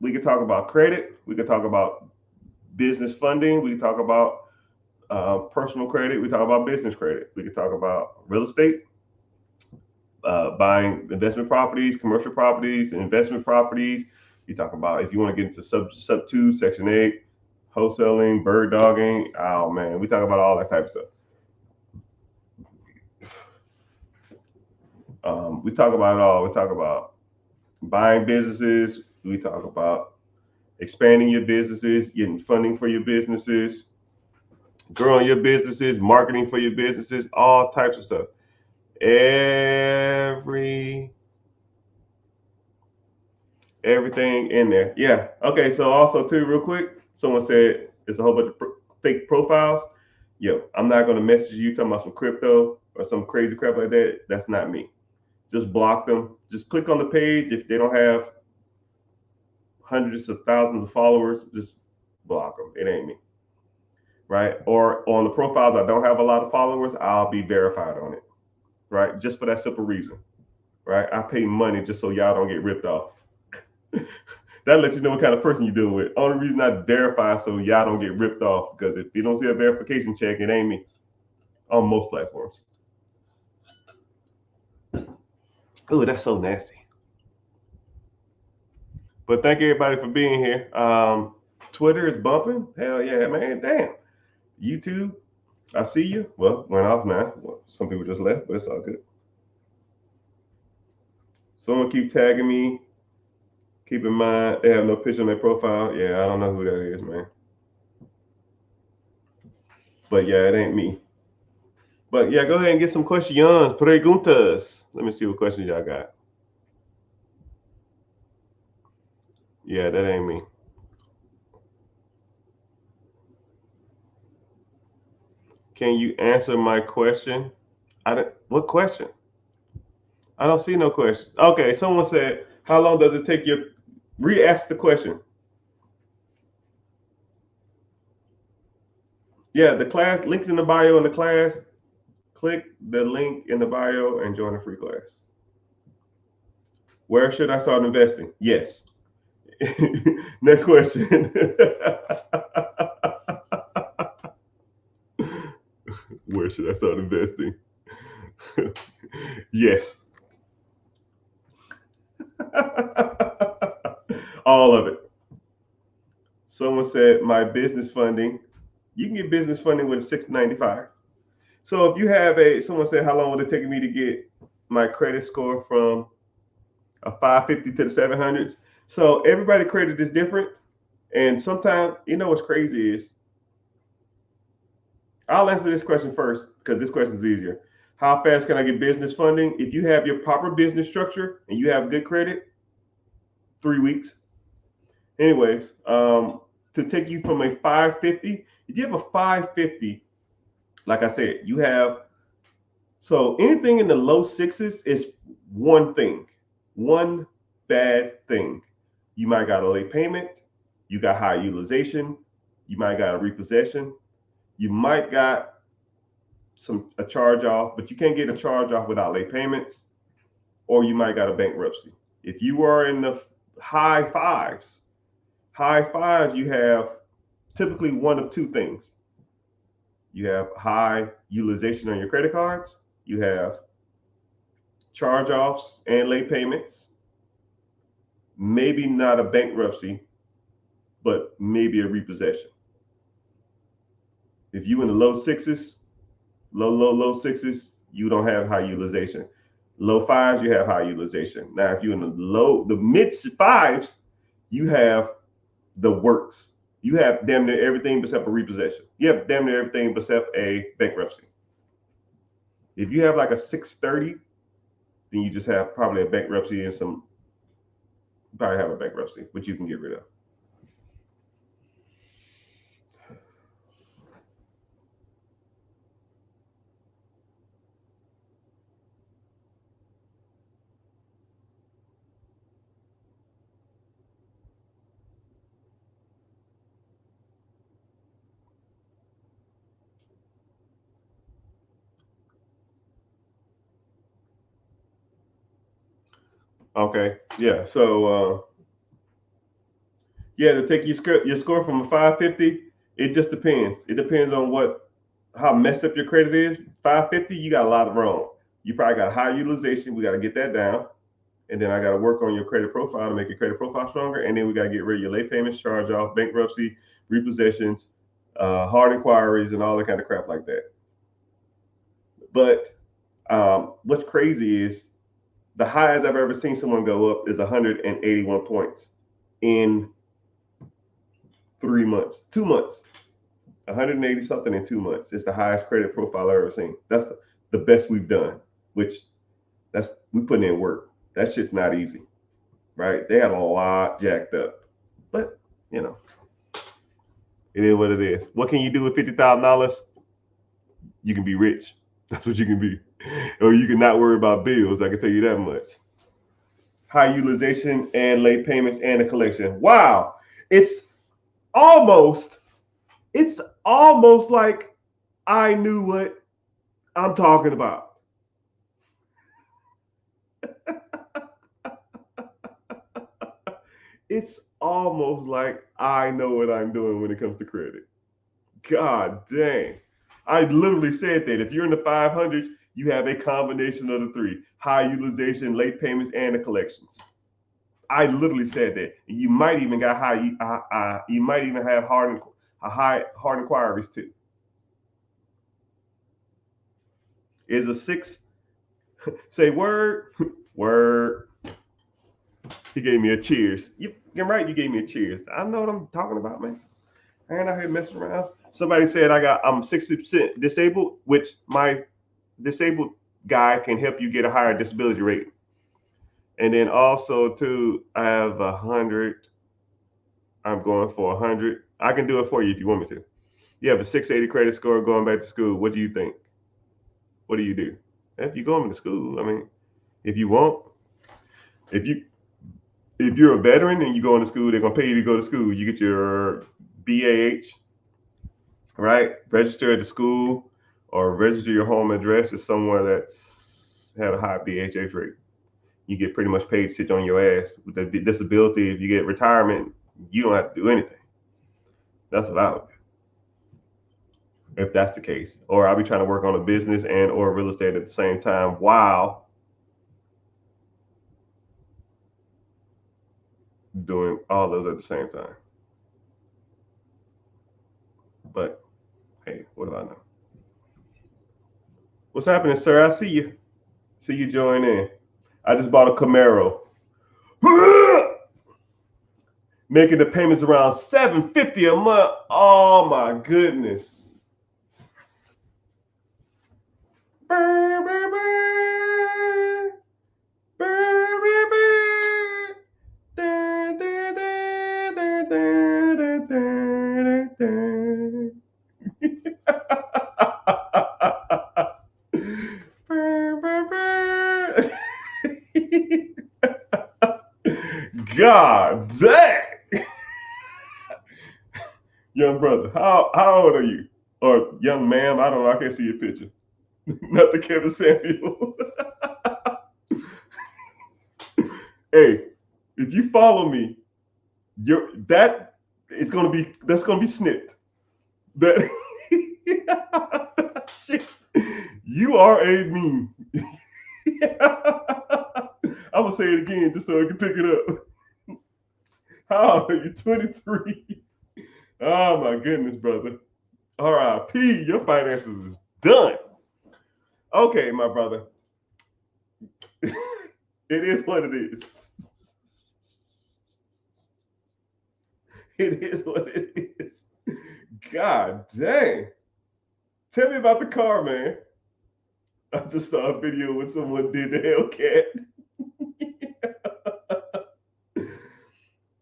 we can talk about credit. We can talk about business funding. We can talk about personal credit. We talk about business credit. We can talk about real estate, buying investment properties, commercial properties, investment properties. You talk about if you want to get into sub 2, section 8, wholesaling, bird dogging. Oh man, we talk about all that type of stuff. We talk about it all. We talk about buying businesses. We talk about expanding your businesses, getting funding for your businesses, growing your businesses, marketing for your businesses, all types of stuff. Everything in there. Yeah. Okay. So also too, real quick, someone said it's a whole bunch of fake profiles. Yo, I'm not gonna message you talking about some crypto or some crazy crap like that. That's not me. Just block them. Just click on the page. If they don't have hundreds of thousands of followers, just block them. It ain't me. Right? Or on the profiles I don't have a lot of followers, I'll be verified on it. Right? Just for that simple reason. Right? I pay money just so y'all don't get ripped off. That lets you know what kind of person you're dealing with. Only reason I verify so y'all don't get ripped off, because if you don't see a verification check, it ain't me on most platforms. Oh, that's so nasty. But thank everybody for being here. Twitter is bumping. Hell yeah, man. Damn. YouTube, I see you. Well, went off now. Well, some people just left, but it's all good. Someone keep tagging me. Keep in mind, they have no picture on their profile. Yeah, I don't know who that is, man. But yeah, it ain't me. But yeah, go ahead and get some questions. Preguntas. Let me see what questions y'all got. Yeah, that ain't me. Can you answer my question? What question? I don't see no question. Okay, someone said, how long does it take you? Re-ask the question. Yeah, the class, links in the bio in the class. Click the link in the bio and join the free class. Where should I start investing? Yes. Next question. Where should I start investing? Yes. All of it. Someone said my business funding. You can get business funding with a 695. So if you have someone said, how long would it take me to get my credit score from a 550 to the 700s? So everybody credit is different. And sometimes, what's crazy is, I'll answer this question first because this question is easier. How fast can I get business funding? If you have your proper business structure and you have good credit, 3 weeks. Anyways, to take you from a 550, if you have a 550, like I said, you have, so anything in the low sixes is one thing, one bad thing. You might got a late payment, you got high utilization, you might got a repossession, you might got a charge off, but you can't get a charge off without late payments, or you might got a bankruptcy. If you are in the high fives, you have typically one of two things. You have high utilization on your credit cards, you have charge offs and late payments, maybe not a bankruptcy, but maybe a repossession. If you in the low sixes, low sixes, you don't have high utilization. Low fives, you have high utilization. Now, if you're in the mid fives, you have the works. You have damn near everything except a repossession. You have damn near everything except a bankruptcy. If you have like a 630, then you just have probably a bankruptcy and probably have a bankruptcy, which you can get rid of. Okay, yeah. So to take your score from a 550, it just depends. It depends on how messed up your credit is. 550, you got a lot wrong. You probably got high utilization. We got to get that down, and then I got to work on your credit profile to make your credit profile stronger. And then we got to get rid of your late payments, charge off, bankruptcy, repossessions, hard inquiries, and all that kind of crap like that. But what's crazy is the highest I've ever seen someone go up is 181 points in 3 months, 2 months, 180 something in 2 months. It's the highest credit profile I've ever seen. That's the best we've done, which we putting in work. That shit's not easy, right? They had a lot jacked up, but it is what it is. What can you do with $50,000? You can be rich. That's what you can be. Or you can not worry about bills. I can tell you that much. High utilization and late payments and a collection. Wow. It's almost like I knew what I'm talking about. It's almost like I know what I'm doing when it comes to credit. God dang. I literally said that if you're in the 500s, you have a combination of the three: high utilization, late payments, and the collections. I literally said that. You might even got you might even have hard inquiries too. Is a 6? Say word, word. He gave me a cheers. You're right. You gave me a cheers. I know what I'm talking about, man. I ain't out here messing around. Somebody said I'm 60% disabled, which my disabled guy can help you get a higher disability rate. And then also too, I have 100. I'm going for 100. I can do it for you if you want me to. You have a 680 credit score going back to school. What do you think? What do you do? If you're going to school, I mean, if you want, if you're a veteran and you go into school, they're gonna pay you to go to school. You get your BAH, right? Register at the school or register your home address as somewhere that's have a high BHH rate. You get pretty much paid to sit on your ass. With the disability, if you get retirement, you don't have to do anything. That's what I would do if that's the case. Or I'll be trying to work on a business and or real estate at the same time while doing all those at the same time. But hey, what do I know? What's happening, sir? I see you. See you join in. I just bought a Camaro. Making the payments around $750 a month. Oh my goodness. God dang. Young brother, how old are you? Or young ma'am, I don't know, I can't see your picture. Not the Kevin Samuel. Hey, if you follow me, that's gonna be snipped. That shit, you are a meme. I'm gonna say it again just so I can pick it up. How old are you? 23. Oh my goodness, brother. R.I.P. Your finances is done. Okay, my brother. It is what it is. It is what it is. God dang. Tell me about the car, man. I just saw a video when someone did the Hellcat.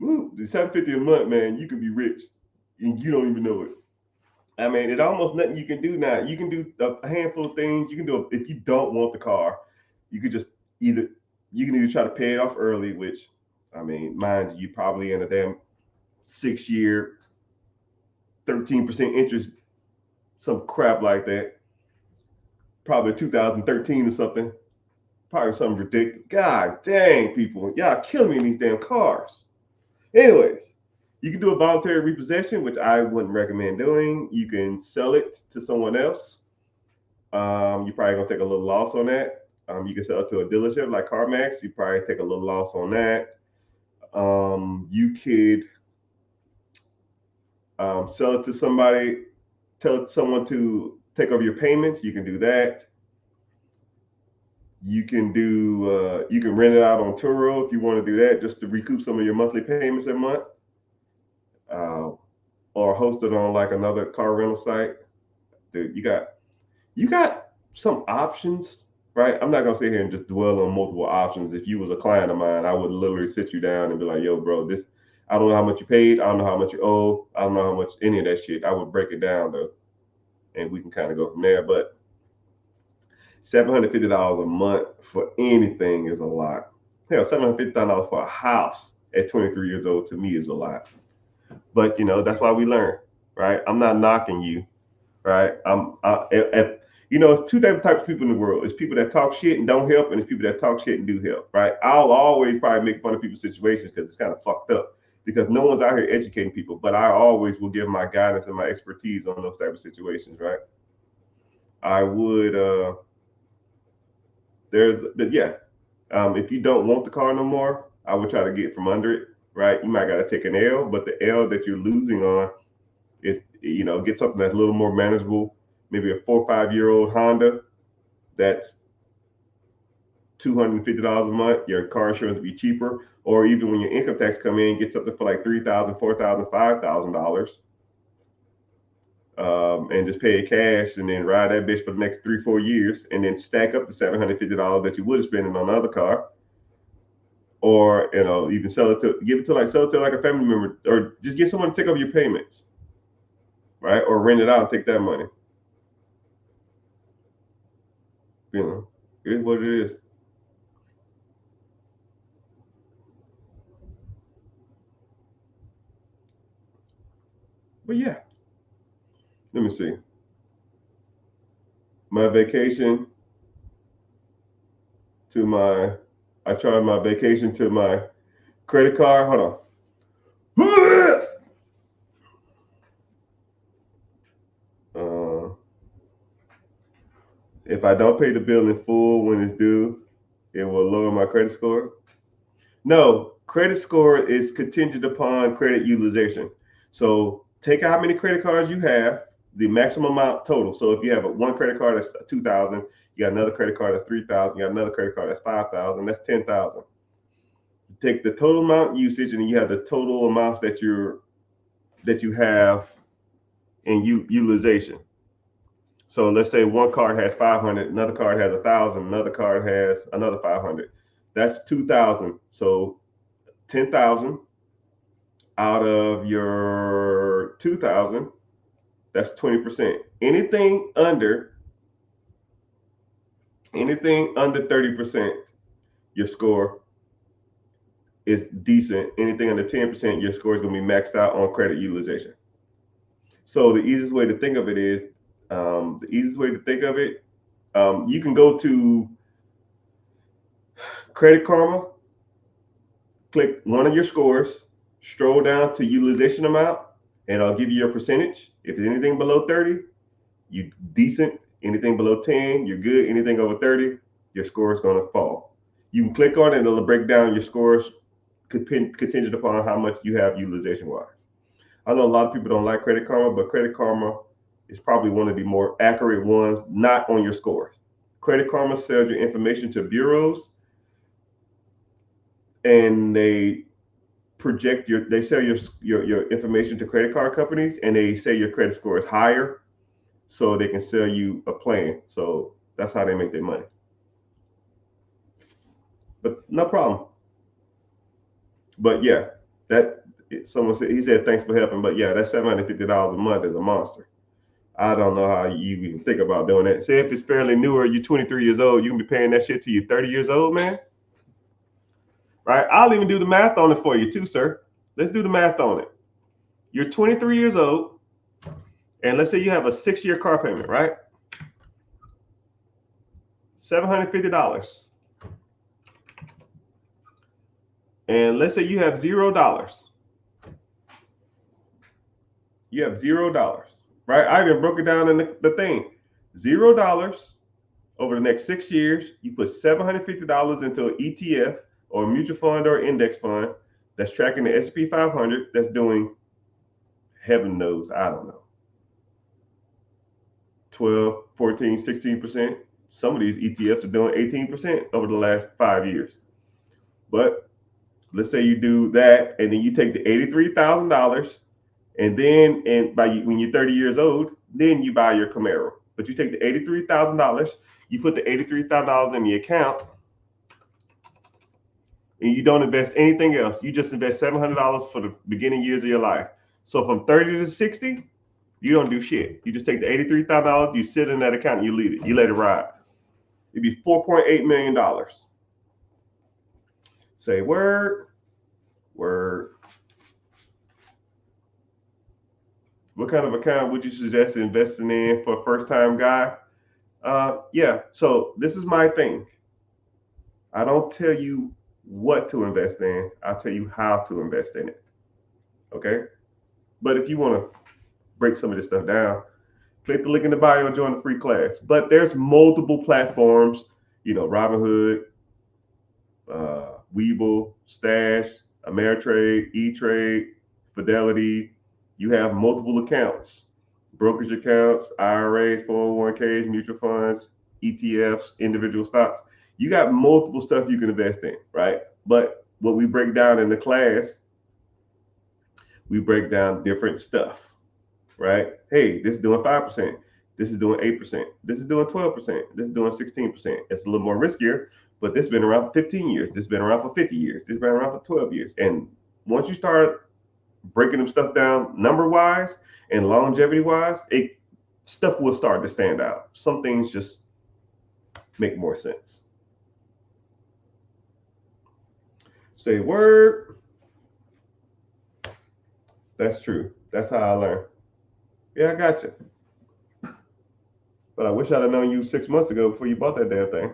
Ooh, the $750 a month, man, you can be rich and you don't even know it. I mean, it's almost nothing you can do now. You can do a handful of things. You can do if you don't want the car, you could just either try to pay it off early, which I mean, mind you, probably in a damn 6-year, 13% interest, some crap like that. Probably 2013 or something. Probably something ridiculous. God dang, people, y'all killing me in these damn cars. Anyways, you can do a voluntary repossession, which I wouldn't recommend doing. You can sell it to someone else. You're probably gonna take a little loss on that. You can sell it to a dealership like CarMax. You probably take a little loss on that. You could sell it to somebody, tell someone to take over your payments. You can do that. You can rent it out on Turo if you want to do that, just to recoup some of your monthly payments every month. Or host it on like another car rental site. Dude, you got some options, right? I'm not gonna sit here and just dwell on multiple options. If you was a client of mine, I would literally sit you down and be like, yo, bro, this, I don't know how much you paid, I don't know how much you owe, I don't know how much any of that shit. I would break it down though, and we can kind of go from there. But $750 a month for anything is a lot. Hell, $750 for a house at 23 years old to me is a lot. But that's why we learn, right? I'm not knocking you, right? It's two different types of people in the world. It's people that talk shit and don't help, and it's people that talk shit and do help, right? I'll always probably make fun of people's situations because it's kind of fucked up, because no one's out here educating people, but I always will give my guidance and my expertise on those type of situations, right? I would, if you don't want the car no more, I would try to get from under it, right? You might got to take an L, but the L that you're losing on is, get something that's a little more manageable. Maybe a 4 or 5 year old Honda that's $250 a month. Your car insurance will be cheaper, or even when your income tax come in, get something for like $3,000, $4,000, $5,000, and just pay it cash, and then ride that bitch for the next 3-4 years, and then stack up the $750 that you would have spent on another car. Or even sell it to like a family member, or just get someone to take over your payments, right? Or rent it out and take that money. It is what it is. But yeah, let me see. My vacation to my, I charge my vacation to my credit card. Hold on. If I don't pay the bill in full when it's due, it will lower my credit score. No, credit score is contingent upon credit utilization. So take out how many credit cards you have, the maximum amount total. So if you have one credit card that's 2,000, you got another credit card that's 3,000, you got another credit card that's 5,000, that's 10,000. You take the total amount usage, and you have the total amounts that you have in utilization. So let's say one card has 500, another card has 1,000, another card has another 500. That's 2,000. So 10,000 out of your 2,000, that's 20%. Anything under 30%, your score is decent. Anything under 10%, your score is going to be maxed out on credit utilization. So the easiest way to think of it is, you can go to Credit Karma, click one of your scores, stroll down to utilization amount, and I'll give you your percentage. If it's anything below 30, you decent. Anything below 10, you're good. Anything over 30, your score is going to fall. You can click on it and it'll break down your scores contingent upon how much you have utilization wise. I know a lot of people don't like Credit Karma, but Credit Karma is probably one of the more accurate ones, not on your scores. Credit Karma sells your information to bureaus, and they sell your information to credit card companies, and they say your credit score is higher, so they can sell you a plan. So that's how they make their money. But no problem. But yeah, someone said, he said thanks for helping, but yeah, that $750 a month is a monster. I don't know how you even think about doing that. Say if it's fairly newer, you're 23 years old, you can be paying that shit till you're 30 years old, man. Right? I'll even do the math on it for you too, sir. Let's do the math on it. You're 23 years old, and let's say you have a 6-year car payment, right? $750. And let's say you have $0. You have $0, right? I even broke it down in the thing. $0 over the next 6 years. You put $750 into an ETF or a mutual fund or index fund that's tracking the S&P 500. That's doing, heaven knows, I don't know, 12, 14, 16%. Some of these ETFs are doing 18% over the last 5 years. But let's say you do that, and then you take the $83,000, and then when you're 30 years old, then you buy your Camaro. But you take the $83,000, you put the $83,000 in the account, and you don't invest anything else. You just invest $700 for the beginning years of your life. So from 30 to 60, you don't do shit. You just take the $83,000, you sit in that account, and you leave it. You let it ride. It'd be $4.8 million. Say word. What kind of account would you suggest investing in for a first-time guy? Yeah, so this is my thing. I don't tell you what to invest in. I'll tell you how to invest in it. Okay? But if you want to break some of this stuff down, click the link in the bio and join the free class. But there's multiple platforms, Robinhood, Webull, Stash, Ameritrade, E-Trade, Fidelity. You have multiple accounts, brokerage accounts, IRAs, 401ks, mutual funds, ETFs, individual stocks. You got multiple stuff you can invest in, right? But what we break down in the class, we break down different stuff, right? Hey, this is doing 5%. This is doing 8%. This is doing 12%. This is doing 16%. It's a little more riskier, but this has been around for 15 years. This has been around for 50 years. This has been around for 12 years. And once you start breaking them stuff down number-wise and longevity-wise, stuff will start to stand out. Some things just make more sense. Say word. That's true. That's how I learn. Yeah, I got you. But I wish I'd have known you 6 months ago before you bought that damn thing.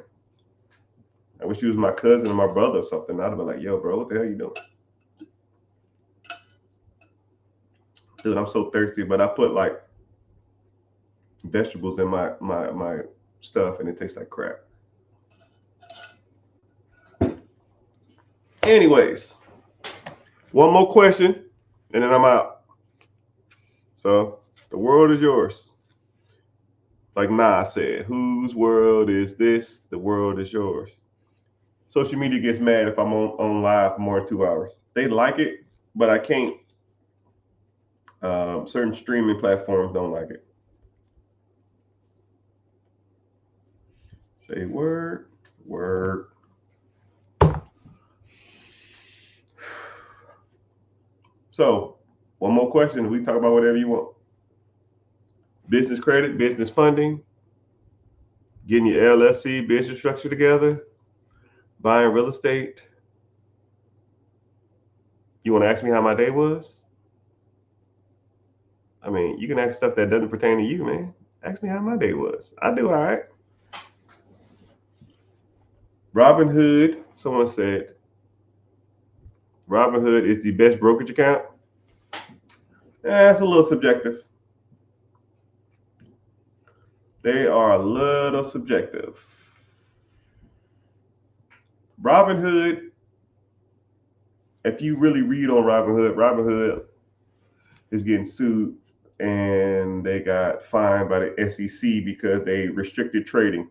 I wish you was my cousin or my brother or something. I'd have been like, yo, bro, what the hell you doing? Dude, I'm so thirsty, but I put like vegetables in my stuff and it tastes like crap. Anyways, One more question, and then I'm out. So the world is yours. Like Nas said, whose world is this? The world is yours. Social media gets mad if I'm on live for more than 2 hours. They like it, but I can't. Certain streaming platforms don't like it. Say word, word. So, one more question. We talk about whatever you want. Business credit, business funding, getting your LLC business structure together, buying real estate. You want to ask me how my day was? I mean, you can ask stuff that doesn't pertain to you, man. Ask me how my day was. I do all right. Robinhood, someone said, Robinhood is the best brokerage account. That's a little subjective. They are a little subjective. Robinhood, if you really read on Robinhood, Robinhood is getting sued and they got fined by the SEC because they restricted trading.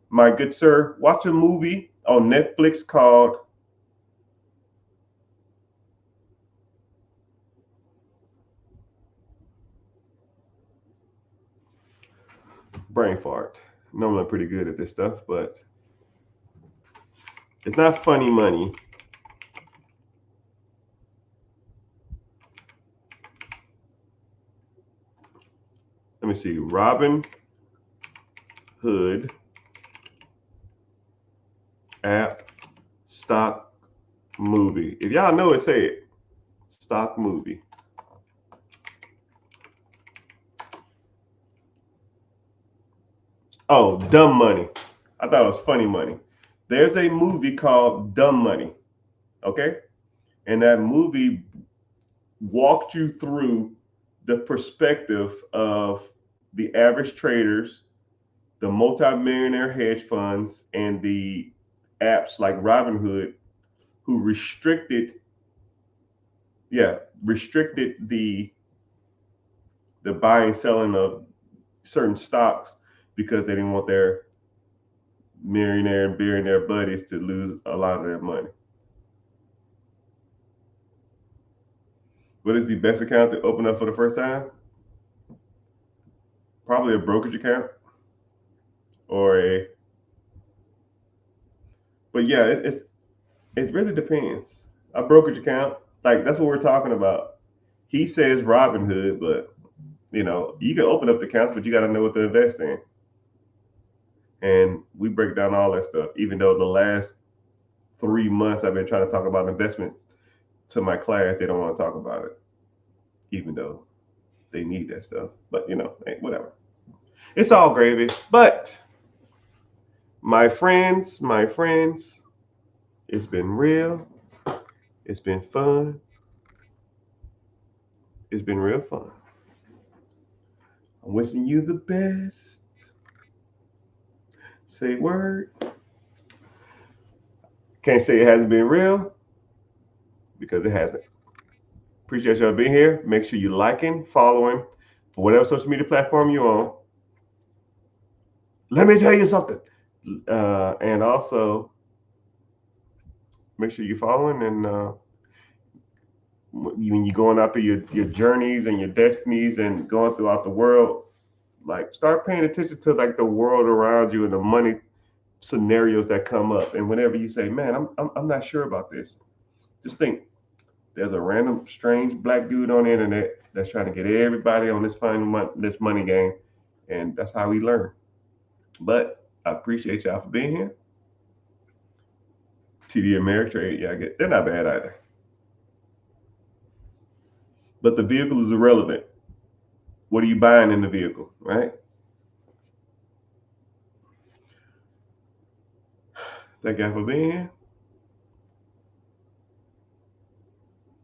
My good sir, watch a movie on Netflix called Brain Fart. Normally I'm pretty good at this stuff, but it's not funny money. Let me see. Robin Hood app stock movie. If y'all know it, say it. Stock movie. Oh, Dumb Money. I thought it was funny money. There's a movie called Dumb Money. Okay? And that movie walked you through the perspective of the average traders, the multimillionaire hedge funds, and the apps like Robinhood who restricted the buying and selling of certain stocks because they didn't want their millionaire and billionaire buddies to lose a lot of their money. What is the best account to open up for the first time? Probably a brokerage account or a. But yeah, it really depends. A brokerage account, like that's what we're talking about. He says Robinhood, but you can open up the accounts, but you got to know what to invest in. And we break down all that stuff. Even though the last 3 months I've been trying to talk about investments to my class, they don't want to talk about it, even though they need that stuff. But hey, whatever. It's all gravy. But my friends, it's been real. It's been fun. It's been real fun. I'm wishing you the best. Say word. Can't say it hasn't been real because it hasn't. Appreciate y'all being here. Make sure you liking, following for whatever social media platform you're on. Let me tell you something. And also make sure you're following and when you're going out through your journeys and your destinies and going throughout the world, like start paying attention to like the world around you and the money scenarios that come up. And whenever you say, "Man, I'm not sure about this," just think there's a random strange black dude on the internet that's trying to get everybody on this money game, and that's how we learn. But I appreciate y'all for being here. TD Ameritrade, yeah, they're not bad either. But the vehicle is irrelevant. What are you buying in the vehicle, right? Thank y'all for being here.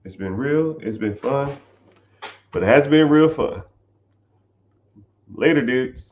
It's been real. It's been fun. But it has been real fun. Later, dudes.